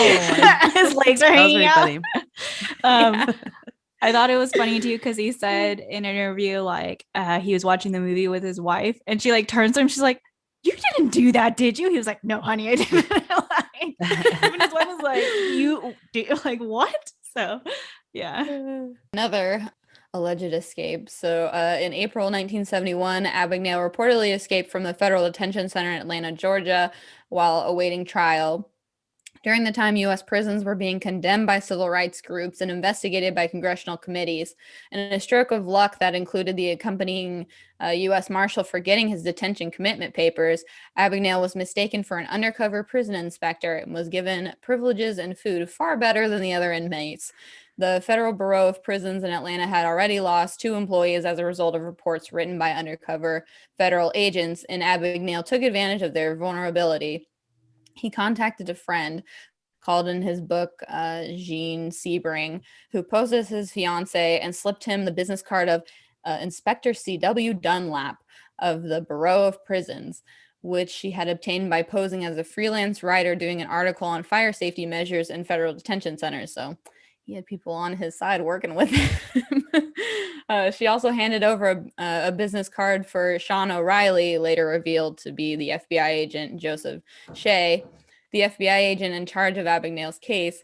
His legs are hanging out. Funny. I thought it was funny too because he said in an interview like he was watching the movie with his wife and she like turns to him, she's like, "You didn't do that, did you?" He was like, "No, honey, I didn't." Like, even his wife was like, "You do like what?" So yeah. Another alleged escape. So in April 1971, Abagnale reportedly escaped from the federal detention center in Atlanta, Georgia, while awaiting trial. During the time, U.S. prisons were being condemned by civil rights groups and investigated by congressional committees. And in a stroke of luck that included the accompanying U.S. Marshal forgetting his detention commitment papers, Abagnale was mistaken for an undercover prison inspector and was given privileges and food far better than the other inmates. The Federal Bureau of Prisons in Atlanta had already lost 2 employees as a result of reports written by undercover federal agents, and Abagnale took advantage of their vulnerability. He contacted a friend, called in his book Jean Sebring, who posed as his fiance and slipped him the business card of Inspector C.W. Dunlap of the Bureau of Prisons, which she had obtained by posing as a freelance writer doing an article on fire safety measures in federal detention centers. So he had people on his side working with him. She also handed over a business card for Sean O'Reilly, later revealed to be the FBI agent Joseph Shea, the FBI agent in charge of Abagnale's case,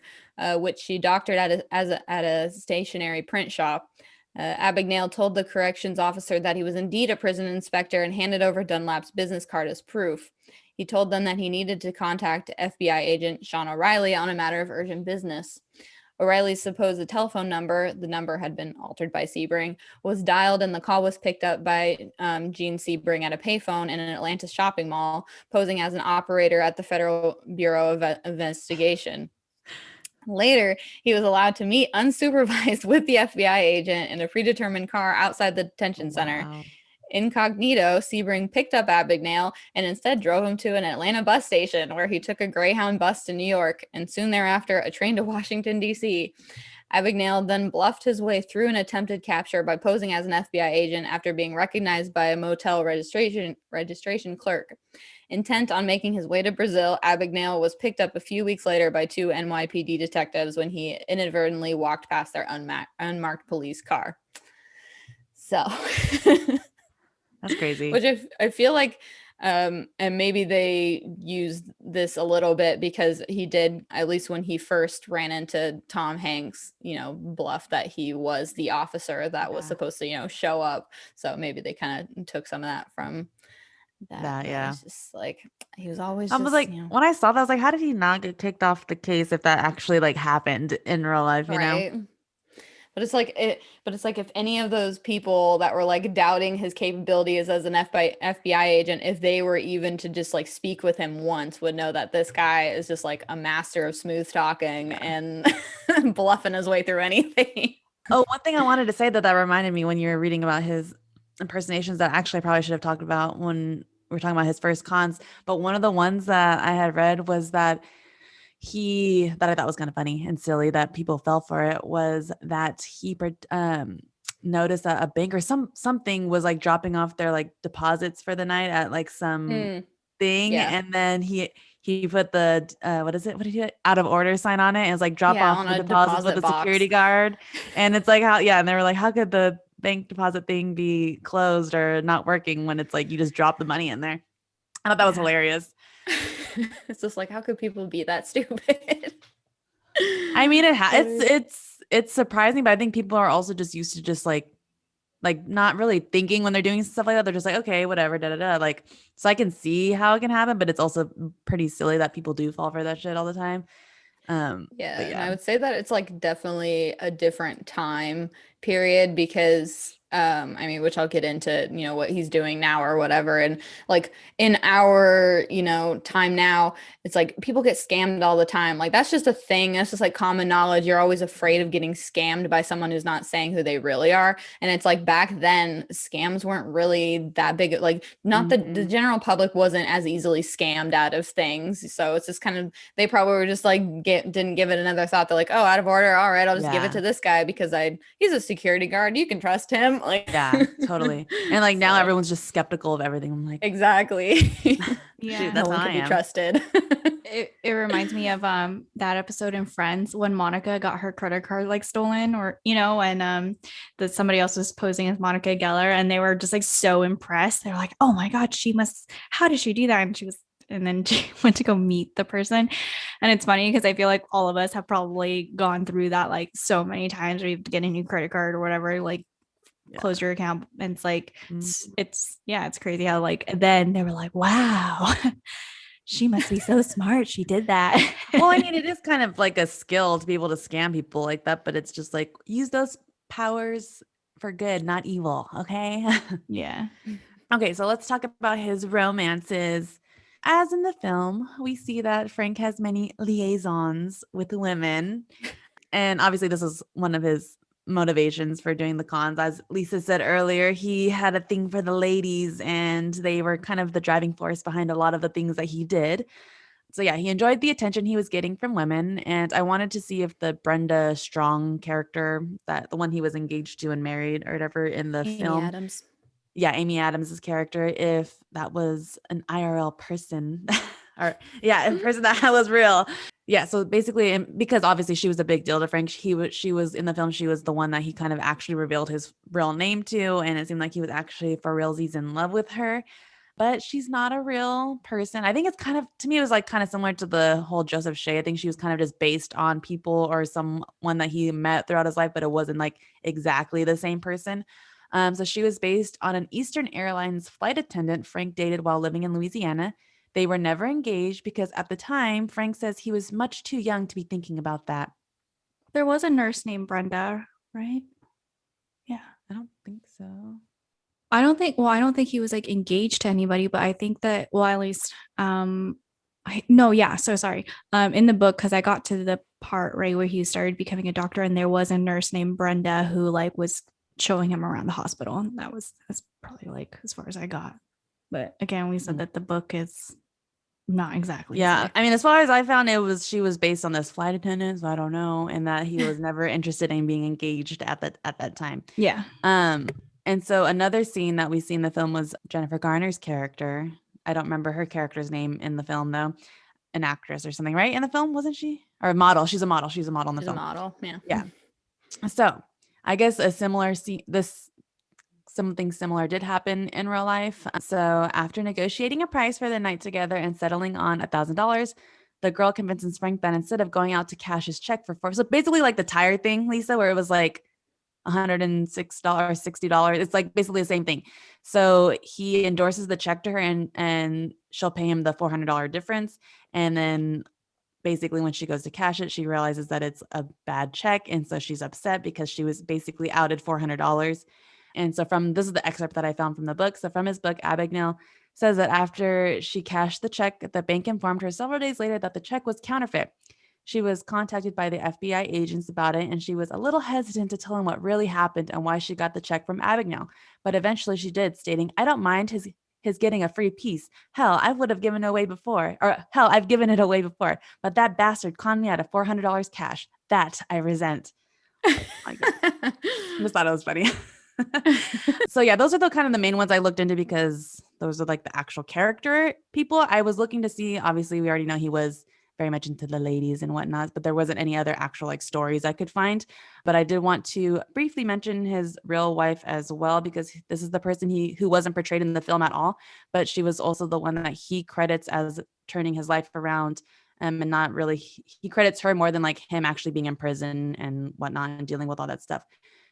which she doctored at a stationery print shop. Abagnale told the corrections officer that he was indeed a prison inspector and handed over Dunlap's business card as proof. He told them that he needed to contact FBI agent Sean O'Reilly on a matter of urgent business. O'Reilly's supposed telephone number, the number had been altered by Sebring, was dialed and the call was picked up by Gene Sebring at a payphone in an Atlanta shopping mall, posing as an operator at the Federal Bureau of Investigation. Later, he was allowed to meet unsupervised with the FBI agent in a predetermined car outside the detention center. Incognito, Sebring picked up Abagnale and instead drove him to an Atlanta bus station where he took a Greyhound bus to New York and soon thereafter a train to Washington, D.C. Abagnale then bluffed his way through an attempted capture by posing as an FBI agent after being recognized by a motel registration clerk. Intent on making his way to Brazil, Abagnale was picked up a few weeks later by 2 NYPD detectives when he inadvertently walked past their unmarked police car. So... That's crazy. Which I feel like, and maybe they used this a little bit because he did, at least when he first ran into Tom Hanks, bluff that he was the officer that was supposed to, show up. So maybe they kind of took some of that from that. Yeah. It's just like, he was always I was like, when I saw that, I was like, how did he not get kicked off the case if that actually like happened in real life, right. But it's like if any of those people that were like doubting his capabilities as an FBI agent, if they were even to just like speak with him once, would know that this guy is just like a master of smooth talking and bluffing his way through anything. Oh, one thing I wanted to say that reminded me when you were reading about his impersonations that actually I probably should have talked about when we were talking about his first cons. But one of the ones that I had read was that that I thought was kind of funny and silly that people fell for it was that he noticed that a bank or something was like dropping off their like deposits for the night at like some Mm, thing, yeah. and then he put the what is it? What did he do? Out of order sign on it, and it's like drop Yeah, off on the a deposits with deposit a box. security guard, and it's like and they were like, how could the bank deposit thing be closed or not working when it's like you just drop the money in there? I thought that was Yeah. hilarious. It's just like, how could people be that stupid? I mean, Funny. it's surprising, but I think people are also just used to just like not really thinking when they're doing stuff like that. They're just like, okay, whatever, da da da. Like, so I can see how it can happen, but it's also pretty silly that people do fall for that shit all the time. Yeah, But and yeah. I would say that it's like definitely a different time period because I mean, which I'll get into, what he's doing now or whatever. And like in our, time now, it's like people get scammed all the time. Like that's just a thing. That's just like common knowledge. You're always afraid of getting scammed by someone who's not saying who they really are. And it's like back then, scams weren't really that big. Like not the Mhm. general public wasn't as easily scammed out of things. So it's just kind of they probably were just like didn't give it another thought. They're like, oh, out of order. All right, I'll just give it Yeah. to this guy because he's a security guard. You can trust him. Like, Yeah, totally. And like now so everyone's just skeptical of everything. I'm like, exactly. shoot, Yeah. No that's how one I can be am. trusted. It reminds me of that episode in Friends when Monica got her credit card like stolen, or and that somebody else was posing as Monica Geller, and they were just like so impressed. They're like, oh my god, how did she do that? And then she went to go meet the person. And it's funny because I feel like all of us have probably gone through that like so many times where you get a new credit card or whatever, like Yeah. close your account. And it's like Mhm. it's crazy how like then they were like, wow, she must be so smart. She did that. Well, I mean, it is kind of like a skill to be able to scam people like that, but it's just like use those powers for good, not evil. Okay. Yeah. Okay, so let's talk about his romances. As in the film, we see that Frank has many liaisons with women. And obviously, this is one of his motivations for doing the cons. As Lisa said earlier, he had a thing for the ladies, and they were kind of the driving force behind a lot of the things that he did. So, yeah, he enjoyed the attention he was getting from women. And I wanted to see if the Brenda Strong character, that the one he was engaged to and married or whatever in the Amy film, Adams. yeah, Amy Adams's character, if that was an IRL person or yeah, a person that was real. Yeah, so basically because obviously she was a big deal to Frank, she was in the film, she was the one that he kind of actually revealed his real name to, and it seemed like he was actually for realsies in love with her. But she's not a real person. I think it's kind of to me it was like kind of similar to the whole Joseph Shea. I think she was kind of just based on people or someone that he met throughout his life, but it wasn't like exactly the same person. So she was based on an Eastern Airlines flight attendant Frank dated while living in Louisiana. They were never engaged because at the time, Frank says he was much too young to be thinking about that. There was a nurse named Brenda, right? Yeah. I don't think so. I don't think he was like engaged to anybody, but I think that, well, at least, no, yeah, so sorry. In the book, because I got to the part right where he started becoming a doctor, and there was a nurse named Brenda who like was showing him around the hospital, and that's probably like as far as I got. But again, we said Mhm. that the book is not exactly Yeah, safe. I mean, as far as I found, she was based on this flight attendant, so I don't know, and that he was never interested in being engaged at that time. Yeah. Um, and so another scene that we see in the film was Jennifer Garner's character. I don't remember her character's name in the film though. An actress or something, right? In the film, wasn't she? Or a model. She's a model. She's a model in the She's a film. model. Yeah. Yeah. So I guess a similar scene, this something similar did happen in real life. So after negotiating a price for the night together and settling on $1,000, the girl convinces Frank that instead of going out to cash his check for four, so basically like the tire thing, Lisa, where it was like $106, $60. It's like basically the same thing. So he endorses the check to her and she'll pay him the $400 difference. And then basically when she goes to cash it, she realizes that it's a bad check. And so she's upset because she was basically outed $400. And so this is the excerpt that I found from the book. So from his book, Abagnale says that after she cashed the check, the bank informed her several days later that the check was counterfeit. She was contacted by the FBI agents about it, and she was a little hesitant to tell him what really happened and why she got the check from Abagnale. But eventually she did, stating, "I don't mind his getting a free piece. Hell, I would have given it away before. Or hell, I've given it away before. But that bastard conned me out of $400 cash. That I resent." Oh my God. I just thought it was funny. So yeah, those are the kind of the main ones I looked into because those are like the actual character people. I was looking to see, obviously we already know he was very much into the ladies and whatnot, but there wasn't any other actual like stories I could find. But I did want to briefly mention his real wife as well, because this is the person who wasn't portrayed in the film at all, but she was also the one that he credits as turning his life around. And not really, he credits her more than like him actually being in prison and whatnot and dealing with all that stuff.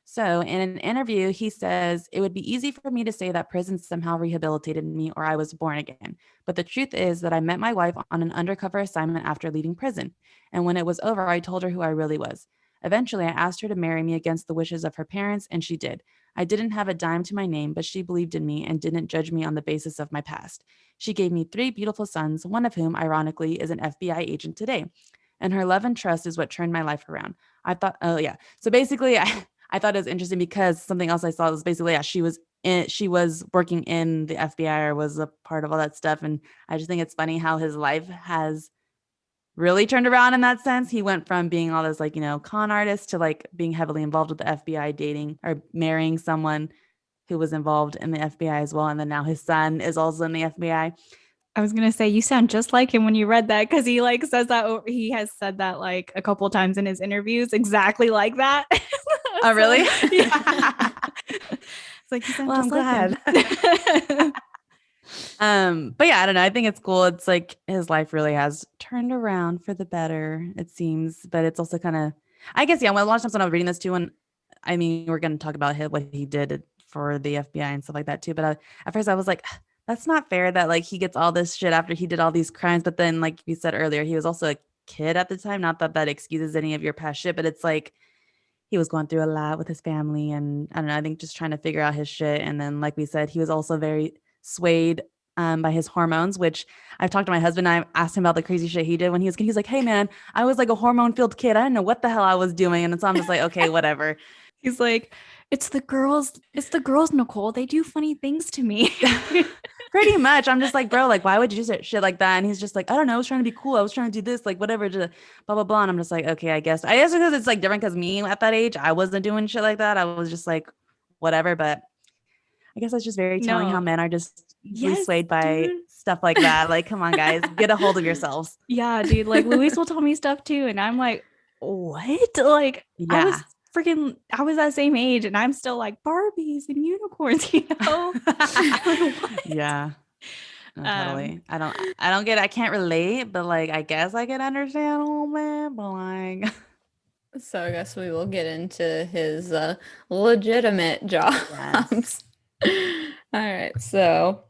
So, in an interview, he says, "It would be easy for me to say that prison somehow rehabilitated me or I was born again. But the truth is that I met my wife on an undercover assignment after leaving prison. And when it was over, I told her who I really was. Eventually, I asked her to marry me against the wishes of her parents, and she did. I didn't have a dime to my name, but she believed in me and didn't judge me on the basis of my past. She gave me 3 beautiful sons, one of whom, ironically, is an FBI agent today. And her love and trust is what turned my life around." I thought, oh, yeah. So basically, I thought it was interesting because something else I saw was basically, yeah, she was working in the FBI or was a part of all that stuff. And I just think it's funny how his life has really turned around in that sense. He went from being all this like, con artist to like being heavily involved with the FBI, dating or marrying someone who was involved in the FBI as well. And then now his son is also in the FBI. I was gonna say you sound just like him when you read that because he like says that he has said that like a couple times in his interviews, exactly like that. Oh, really? Yeah. It's like you sound Well, I'm just like glad. him. But yeah, I don't know. I think it's cool. It's like his life really has turned around for the better, it seems. But it's also kind of, I guess, yeah. Well, a lot of times when I was reading this too, and I mean, we're going to talk about what he did for the FBI and stuff like that too. But at first, I was like, that's not fair that like he gets all this shit after he did all these crimes. But then, like you said earlier, he was also a kid at the time. Not that that excuses any of your past shit, but it's like he was going through a lot with his family, and I don't know, I think just trying to figure out his shit. And then, like we said, he was also very swayed by his hormones, which I've talked to my husband. I asked him about the crazy shit he did when he was kid. He's like, "Hey man, I was like a hormone filled kid. I didn't know what the hell I was doing." And so I'm just like, okay, whatever. He's like, it's the girls, Nicole. They do funny things to me. Pretty much. I'm just like, bro, like, why would you do shit like that? And he's just like, I don't know. I was trying to be cool. I was trying to do this, like, whatever, blah, blah, blah. And I'm just like, okay, I guess because it's like different because me at that age, I wasn't doing shit like that. I was just like, whatever. But I guess that's just very telling how No. men are just easily Yes, swayed by dude. stuff like that. Like, come on, guys, get a hold of yourselves. Yeah, dude. Like Luis will tell me stuff too, and I'm like, what? Like Yeah. I was that same age, and I'm still like Barbies and unicorns, Like, what? Yeah. No, Um, totally. I don't get it. I can't relate, but like, I guess I can understand a little bit, but like, So I guess we will get into his legitimate yes. jobs. All right. So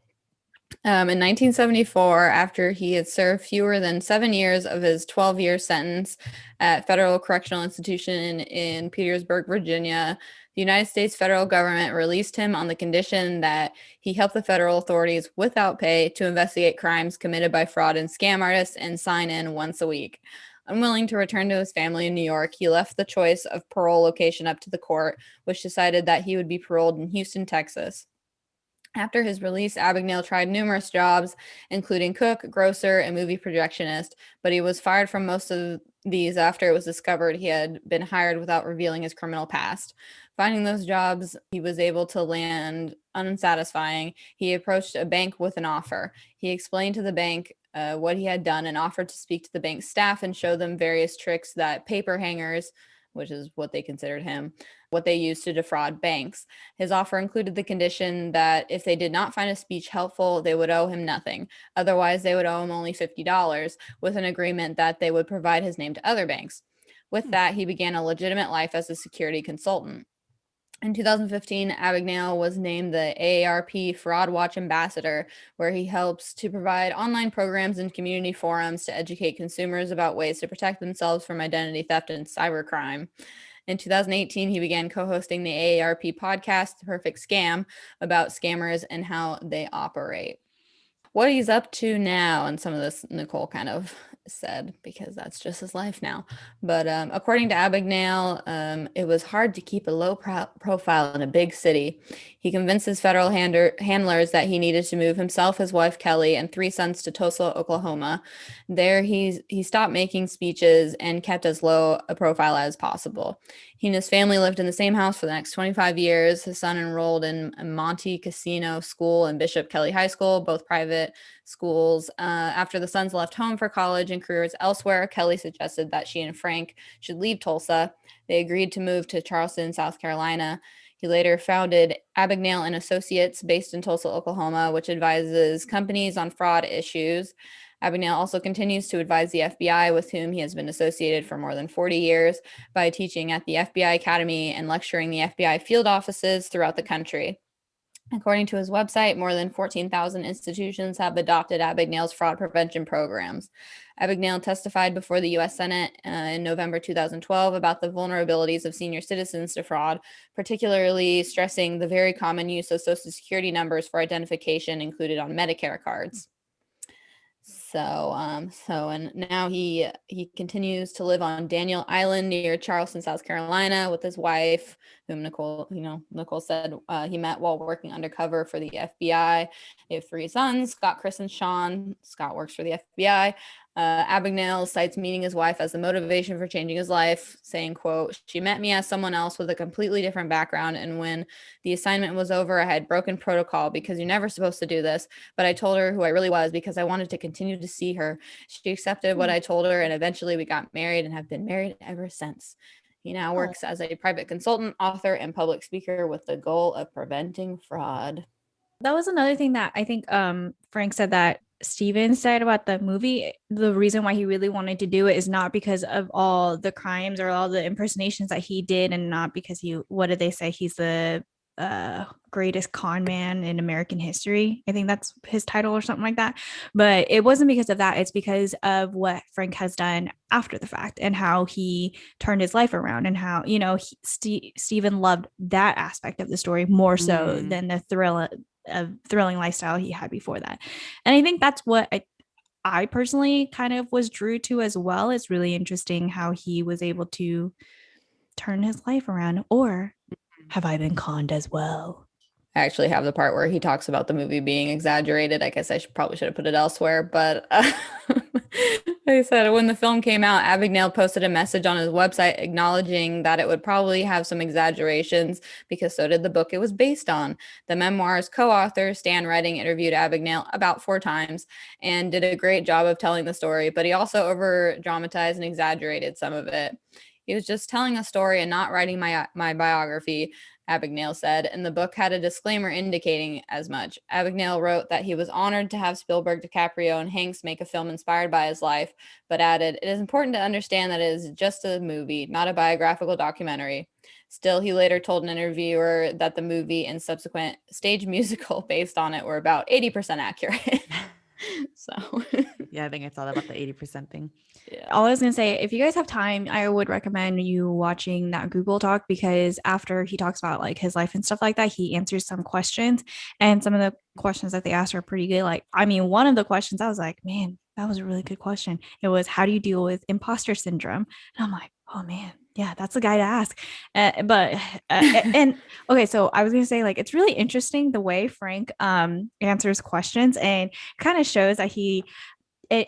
in 1974, after he had served fewer than 7 years of his 12-year sentence at Federal Correctional Institution in Petersburg, Virginia, the United States federal government released him on the condition that he help the federal authorities without pay to investigate crimes committed by fraud and scam artists and sign in once a week. Unwilling to return to his family in New York, he left the choice of parole location up to the court, which decided that he would be paroled in Houston, Texas. After his release, Abagnale tried numerous jobs, including cook, grocer, and movie projectionist, but he was fired from most of these after it was discovered he had been hired without revealing his criminal past. Finding those jobs he was able to land unsatisfying, he approached a bank with an offer. He explained to the bank what he had done and offered to speak to the bank's staff and show them various tricks that paper hangers, which is what they considered him, what they used to defraud banks. His offer included the condition that if they did not find his speech helpful, they would owe him nothing. Otherwise, they would owe him only $50, with an agreement that they would provide his name to other banks. With that, he began a legitimate life as a security consultant. In 2015, Abagnale was named the AARP Fraud Watch Ambassador, where he helps to provide online programs and community forums to educate consumers about ways to protect themselves from identity theft and cybercrime. In 2018, he began co-hosting the AARP podcast, The Perfect Scam, about scammers and how they operate. What he's up to now, and some of this Nicole kind of said because that's just his life now. But according to Abagnale, it was hard to keep a low profile in a big city. He convinced his federal handlers that he needed to move himself, his wife Kelly, and 3 sons to Tulsa, Oklahoma. There, he stopped making speeches and kept as low a profile as possible. He and his family lived in the same house for the next 25 years. His son enrolled in Monte Cassino School and Bishop Kelly High School, both private schools. After the sons left home for college and careers elsewhere, Kelly suggested that she and Frank should leave Tulsa. They agreed to move to Charleston, South Carolina. He later founded Abagnale and Associates, based in Tulsa, Oklahoma, which advises companies on fraud issues. Abagnale also continues to advise the FBI, with whom he has been associated for more than 40 years, by teaching at the FBI Academy and lecturing the FBI field offices throughout the country. According to his website, more than 14,000 institutions have adopted Abagnale's fraud prevention programs. Abagnale testified before the U.S. Senate in November 2012 about the vulnerabilities of senior citizens to fraud, particularly stressing the very common use of Social Security numbers for identification included on Medicare cards. And now he continues to live on Daniel Island near Charleston, South Carolina, with his wife, whom Nicole said he met while working undercover for the FBI. They have 3 sons, Scott, Chris, and Sean. Scott works for the FBI. Abagnale cites meeting his wife as the motivation for changing his life, saying, quote, "She met me as someone else with a completely different background, and when the assignment was over, I had broken protocol because you're never supposed to do this, but I told her who I really was because I wanted to continue to see her. She accepted what I told her, and eventually we got married and have been married ever since." He now works as a private consultant, author, and public speaker with the goal of preventing fraud. That was another thing that I think Frank said that Steven said about the movie. The reason why he really wanted to do it is not because of all the crimes or all the impersonations that he did, and not because what did they say? He's the greatest con man in American history. I think that's his title or something like that. But it wasn't because of that. It's because of what Frank has done after the fact and how he turned his life around, and how, Steven loved that aspect of the story more so than the thrilling lifestyle he had before that. And I think that's what I personally kind of was drew to as well. It's really interesting how he was able to turn his life around. Or have I been conned as well? I actually have the part where he talks about the movie being exaggerated. I guess I probably should have put it elsewhere, but like I said, when the film came out, Abagnale posted a message on his website acknowledging that it would probably have some exaggerations because so did the book it was based on. The memoir's co-author, Stan Redding, interviewed Abagnale about 4 times and did a great job of telling the story, but he also over-dramatized and exaggerated some of it. He was just telling a story and not writing my biography, Abagnale said, and the book had a disclaimer indicating as much. Abagnale wrote that he was honored to have Spielberg, DiCaprio, and Hanks make a film inspired by his life, but added, "It is important to understand that it is just a movie, not a biographical documentary." Still, he later told an interviewer that the movie and subsequent stage musical based on it were about 80% accurate. So Yeah, I think it's all about the 80% thing. yeah. All I was going to say, if you guys have time, I would recommend you watching that Google Talk, because after he talks about like his life and stuff like that, he answers some questions, and some of the questions that they asked are pretty good. Like, I mean, one of the questions I was like, man, that was a really good question. It was, how do you deal with imposter syndrome? And I'm like, oh man, yeah, that's the guy to ask. And okay, so I was going to say, like, it's really interesting the way Frank answers questions, and kind of shows that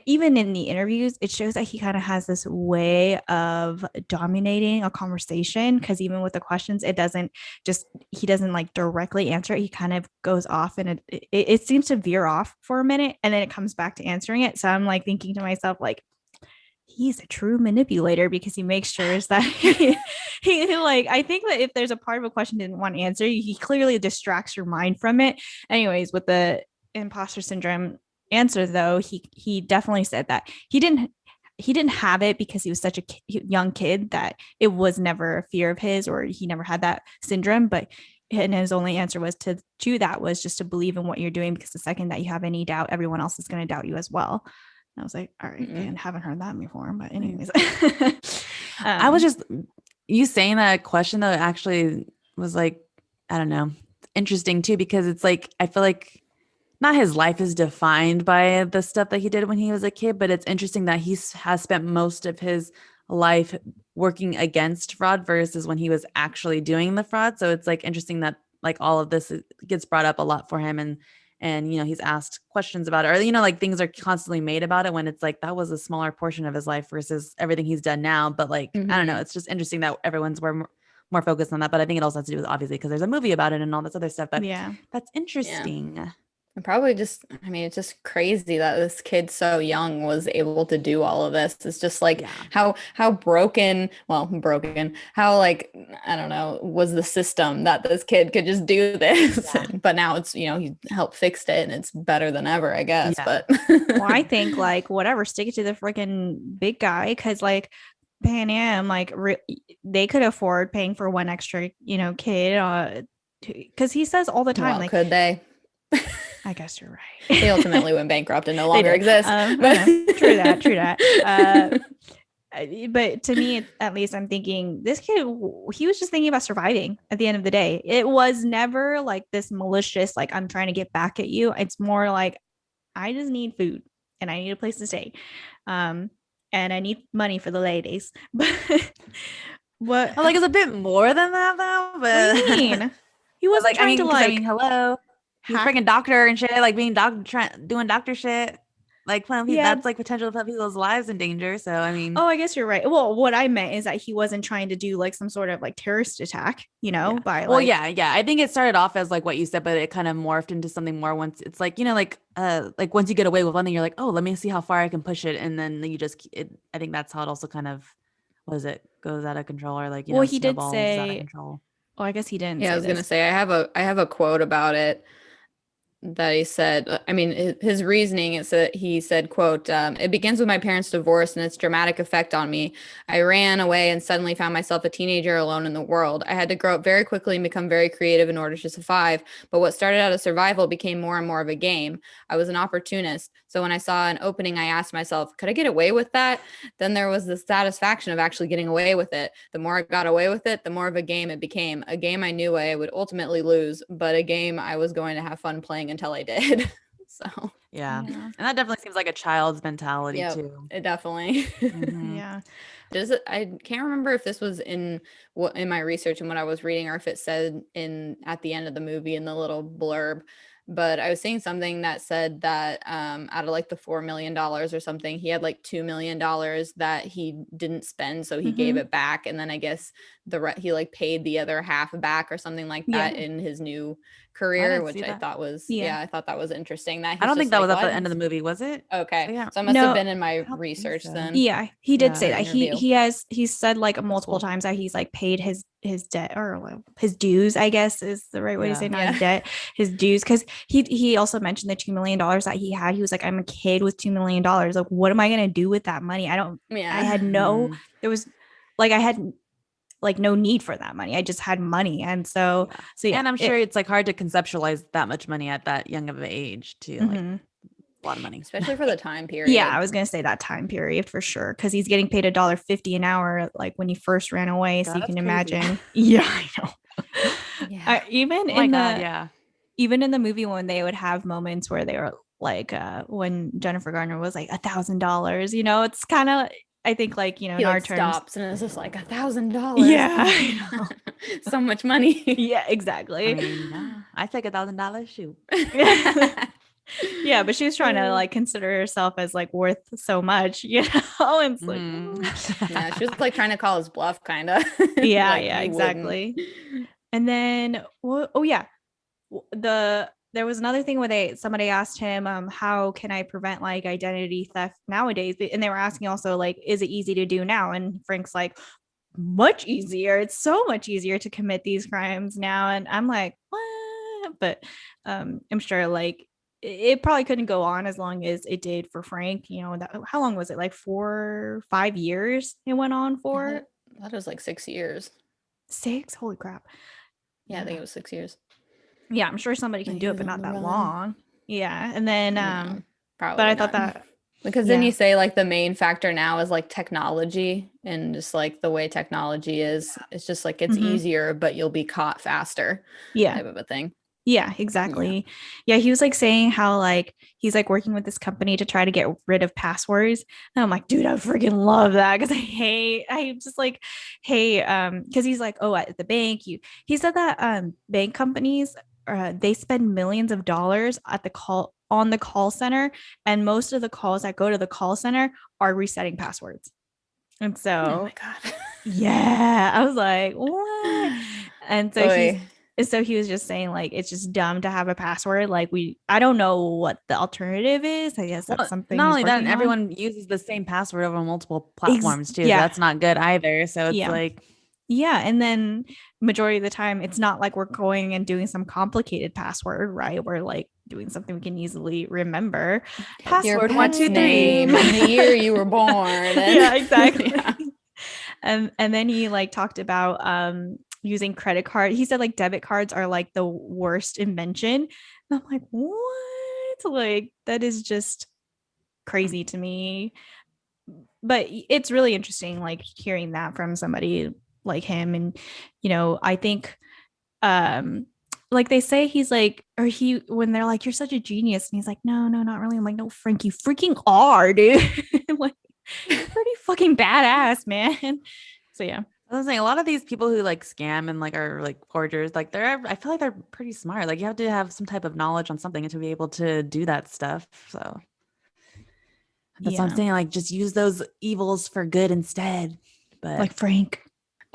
even in the interviews, it shows that he kind of has this way of dominating a conversation, because even with the questions, he doesn't like directly answer it. He kind of goes off, and it seems to veer off for a minute, and then it comes back to answering it. So I'm like thinking to myself, like, he's a true manipulator, because he makes sure that he like, I think that if there's a part of a question he didn't want to answer, he clearly distracts your mind from it. Anyways, with the imposter syndrome answer though, he definitely said that he didn't he didn't have it because he was such a young kid that it was never a fear of his, or he never had that syndrome. But and his only answer was to that was just to believe in what you're doing, because the second that you have any doubt, everyone else is going to doubt you as well. And I was like, all right, and haven't heard that before. But anyways, I was just, you saying that question though actually was like, I don't know, interesting too, because it's like I feel like not his life is defined by the stuff that he did when he was a kid, but it's interesting that he has spent most of his life working against fraud versus when he was actually doing the fraud. So it's like interesting that like all of this gets brought up a lot for him, and you know, he's asked questions about it, or you know, like things are constantly made about it when it's like that was a smaller portion of his life versus everything he's done now. But like I don't know, it's just interesting that everyone's more focused on that. But I think it also has to do with obviously because there's a movie about it and all this other stuff. But yeah, that's interesting. And probably just, I mean, it's just crazy that this kid so young was able to do all of this. It's just like how broken, how like, I don't know, was the system that this kid could just do this. Yeah. But now it's, you know, he helped fix it and it's better than ever, I guess. Yeah. But well, I think like whatever, stick it to the freaking big guy, because like Pan Am, like they could afford paying for one extra, you know, kid, because he says all the time, well, like, could they? I guess you're right. They ultimately went bankrupt and no longer exist. But true that. But to me, at least, I'm thinking this kid, he was just thinking about surviving at the end of the day. It was never like this malicious, like, I'm trying to get back at you. It's more like, I just need food and I need a place to stay. And I need money for the ladies. But what? Like it's a bit more than that though. But what do you mean? He was like, trying to like. I mean, hello, he's freaking doctor and shit, like being doing doctor shit. Like, that's like potential to put people's lives in danger. So, I mean, oh, I guess you're right. Well, what I meant is that he wasn't trying to do like some sort of like terrorist attack, you know, by like. yeah. I think it started off as like what you said, but it kind of morphed into something more once it's like, you know, like once you get away with one thing, you're like, oh, let me see how far I can push it. And then you just, I think that's how it also kind of, what is it, goes out of control, or like, you know, he did snowballs say, out of control. Oh, I guess he didn't. Yeah, I was gonna say I have a quote about it that he said. I mean, his reasoning is that he said, quote, it begins with my parents' divorce and its dramatic effect on me. I ran away and suddenly found myself a teenager alone in the world. I had to grow up very quickly and become very creative in order to survive. But what started out as survival became more and more of a game. I was an opportunist. So when I saw an opening, I asked myself, could I get away with that? Then there was the satisfaction of actually getting away with it. The more I got away with it, the more of a game it became. A game I knew I would ultimately lose, but a game I was going to have fun playing until I did. So yeah. And that definitely seems like a child's mentality too. It definitely. Yeah. I can't remember if this was in my research and what I was reading, or if it said at the end of the movie in the little blurb. But I was seeing something that said that out of like the $4 million or something, he had like $2 million that he didn't spend, so he gave it back, and then I guess he like paid the other half back or something like that in his new career, which I thought was I thought that was interesting. That I don't think that was at the end of the movie, was it? Okay, so I must have been in my research then. Yeah, he did say that. He said like multiple times that he's like paid his debt, or his dues, I guess is the right way to say, not his debt, his dues, because he also mentioned the $2 million that he had. He was like, I'm a kid with $2 million, like what am I gonna do with that money? I had there was like, I had like no need for that money. I just had money. And so and I'm sure it's like hard to conceptualize that much money at that young of an age too. Like a lot of money, especially for the time period. Yeah, I was gonna say that time period for sure, because he's getting paid $1.50 an hour, like when he first ran away. God, so you can imagine. Yeah, I know. Even in the movie, when they would have moments where they were like, when Jennifer Garner was like $1,000, you know, it's kind of, I think, like, you know, he in like our terms, stops and it's just like $1,000. Yeah, I know. So much money. Yeah, exactly. I mean, I take $1,000 shoot. Yeah, but she was trying to like consider herself as like worth so much, you know. And it's like, yeah, she was like trying to call his bluff, kind of. Yeah, like, yeah, exactly. And then, there was another thing where somebody asked him, how can I prevent like identity theft nowadays? And they were asking also, like, is it easy to do now? And Frank's like, much easier. It's so much easier to commit these crimes now. And I'm like, what? But I'm sure like it probably couldn't go on as long as it did for Frank. How long was it? Like 4 5 years it went on for? That was like 6 years. 6? Holy crap. Yeah, I think it was 6 years. Yeah, I'm sure somebody can do it, but not that long. Yeah. And then No, probably but I not. thought that because then you say like the main factor now is like technology and just like the way technology is. It's just like it's easier, but you'll be caught faster. Yeah. Type of a thing. Yeah, exactly. Yeah, he was like saying how like he's like working with this company to try to get rid of passwords. And I'm like, dude, I freaking love that because I just like, hey, because he's like, oh, at the bank, he said that bank companies they spend millions of dollars at the call center, and most of the calls that go to the call center are resetting passwords. And so, oh my god, yeah, I was like, what? And so Boy. he was just saying like it's just dumb to have a password. Like I don't know what the alternative is. I guess that's something not he's only that, working on. everyone uses the same password over multiple platforms too. Yeah. So that's not good either. So it's Yeah. like, yeah, and then majority of the time it's not like we're going and doing some complicated password, right? We're like doing something we can easily remember. Password Your 1 2 3 name and the year you were born. And yeah, exactly. And then he like talked about using credit card. He said like debit cards are like the worst invention. And I'm like, what? Like that is just crazy to me. But it's really interesting like hearing that from somebody like him. And I think like they say he's like, or he when they're like, you're such a genius, and he's like, no, not really. I'm like, no, Frank, you freaking are, dude. Like you're pretty fucking badass, man. So yeah. I was saying a lot of these people who like scam and like are like forgers, like I feel like they're pretty smart. Like you have to have some type of knowledge on something to be able to do that stuff. So that's what I'm saying. Like just use those evils for good instead. But like Frank.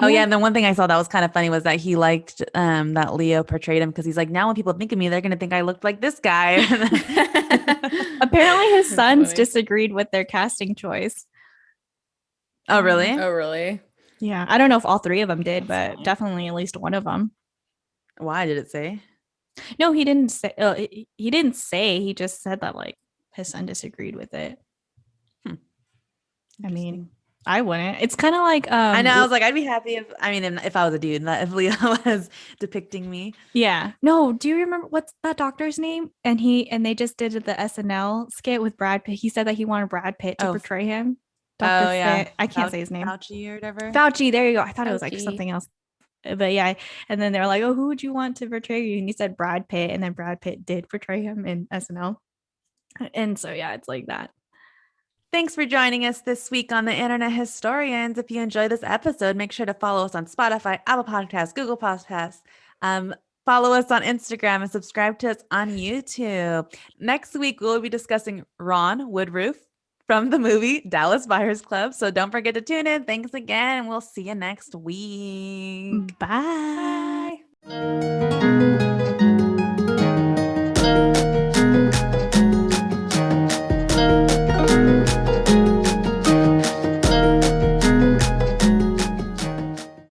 oh yeah, and then one thing I saw that was kind of funny was that he liked that Leo portrayed him because he's like, now when people think of me, they're gonna think I looked like this guy. Apparently his sons disagreed with their casting choice. Oh really? Oh really? Yeah, I don't know if all three of them did, but definitely at least one of them. Why did it say? No, he didn't say. He didn't say. He just said that like his son disagreed with it. I mean, I wouldn't. It's kind of like I know. I was like, I'd be happy if if I was a dude, that if Leo was depicting me. Yeah. No. Do you remember what's that doctor's name? And they just did the SNL skit with Brad Pitt. He said that he wanted Brad Pitt to portray him. Dr. Yeah. I can't say his name. Fauci or whatever. Fauci. There you go. I thought it was like something else. But yeah. And then they're like, oh, who would you want to portray you? And he said Brad Pitt. And then Brad Pitt did portray him in SNL. And so yeah, it's like that. Thanks for joining us this week on the Internet Historians. If you enjoyed this episode, make sure to follow us on Spotify, Apple Podcasts, Google Podcasts. Follow us on Instagram and subscribe to us on YouTube. Next week, we'll be discussing Ron Woodroof from the movie Dallas Buyers Club. So don't forget to tune in. Thanks again, and we'll see you next week. Bye.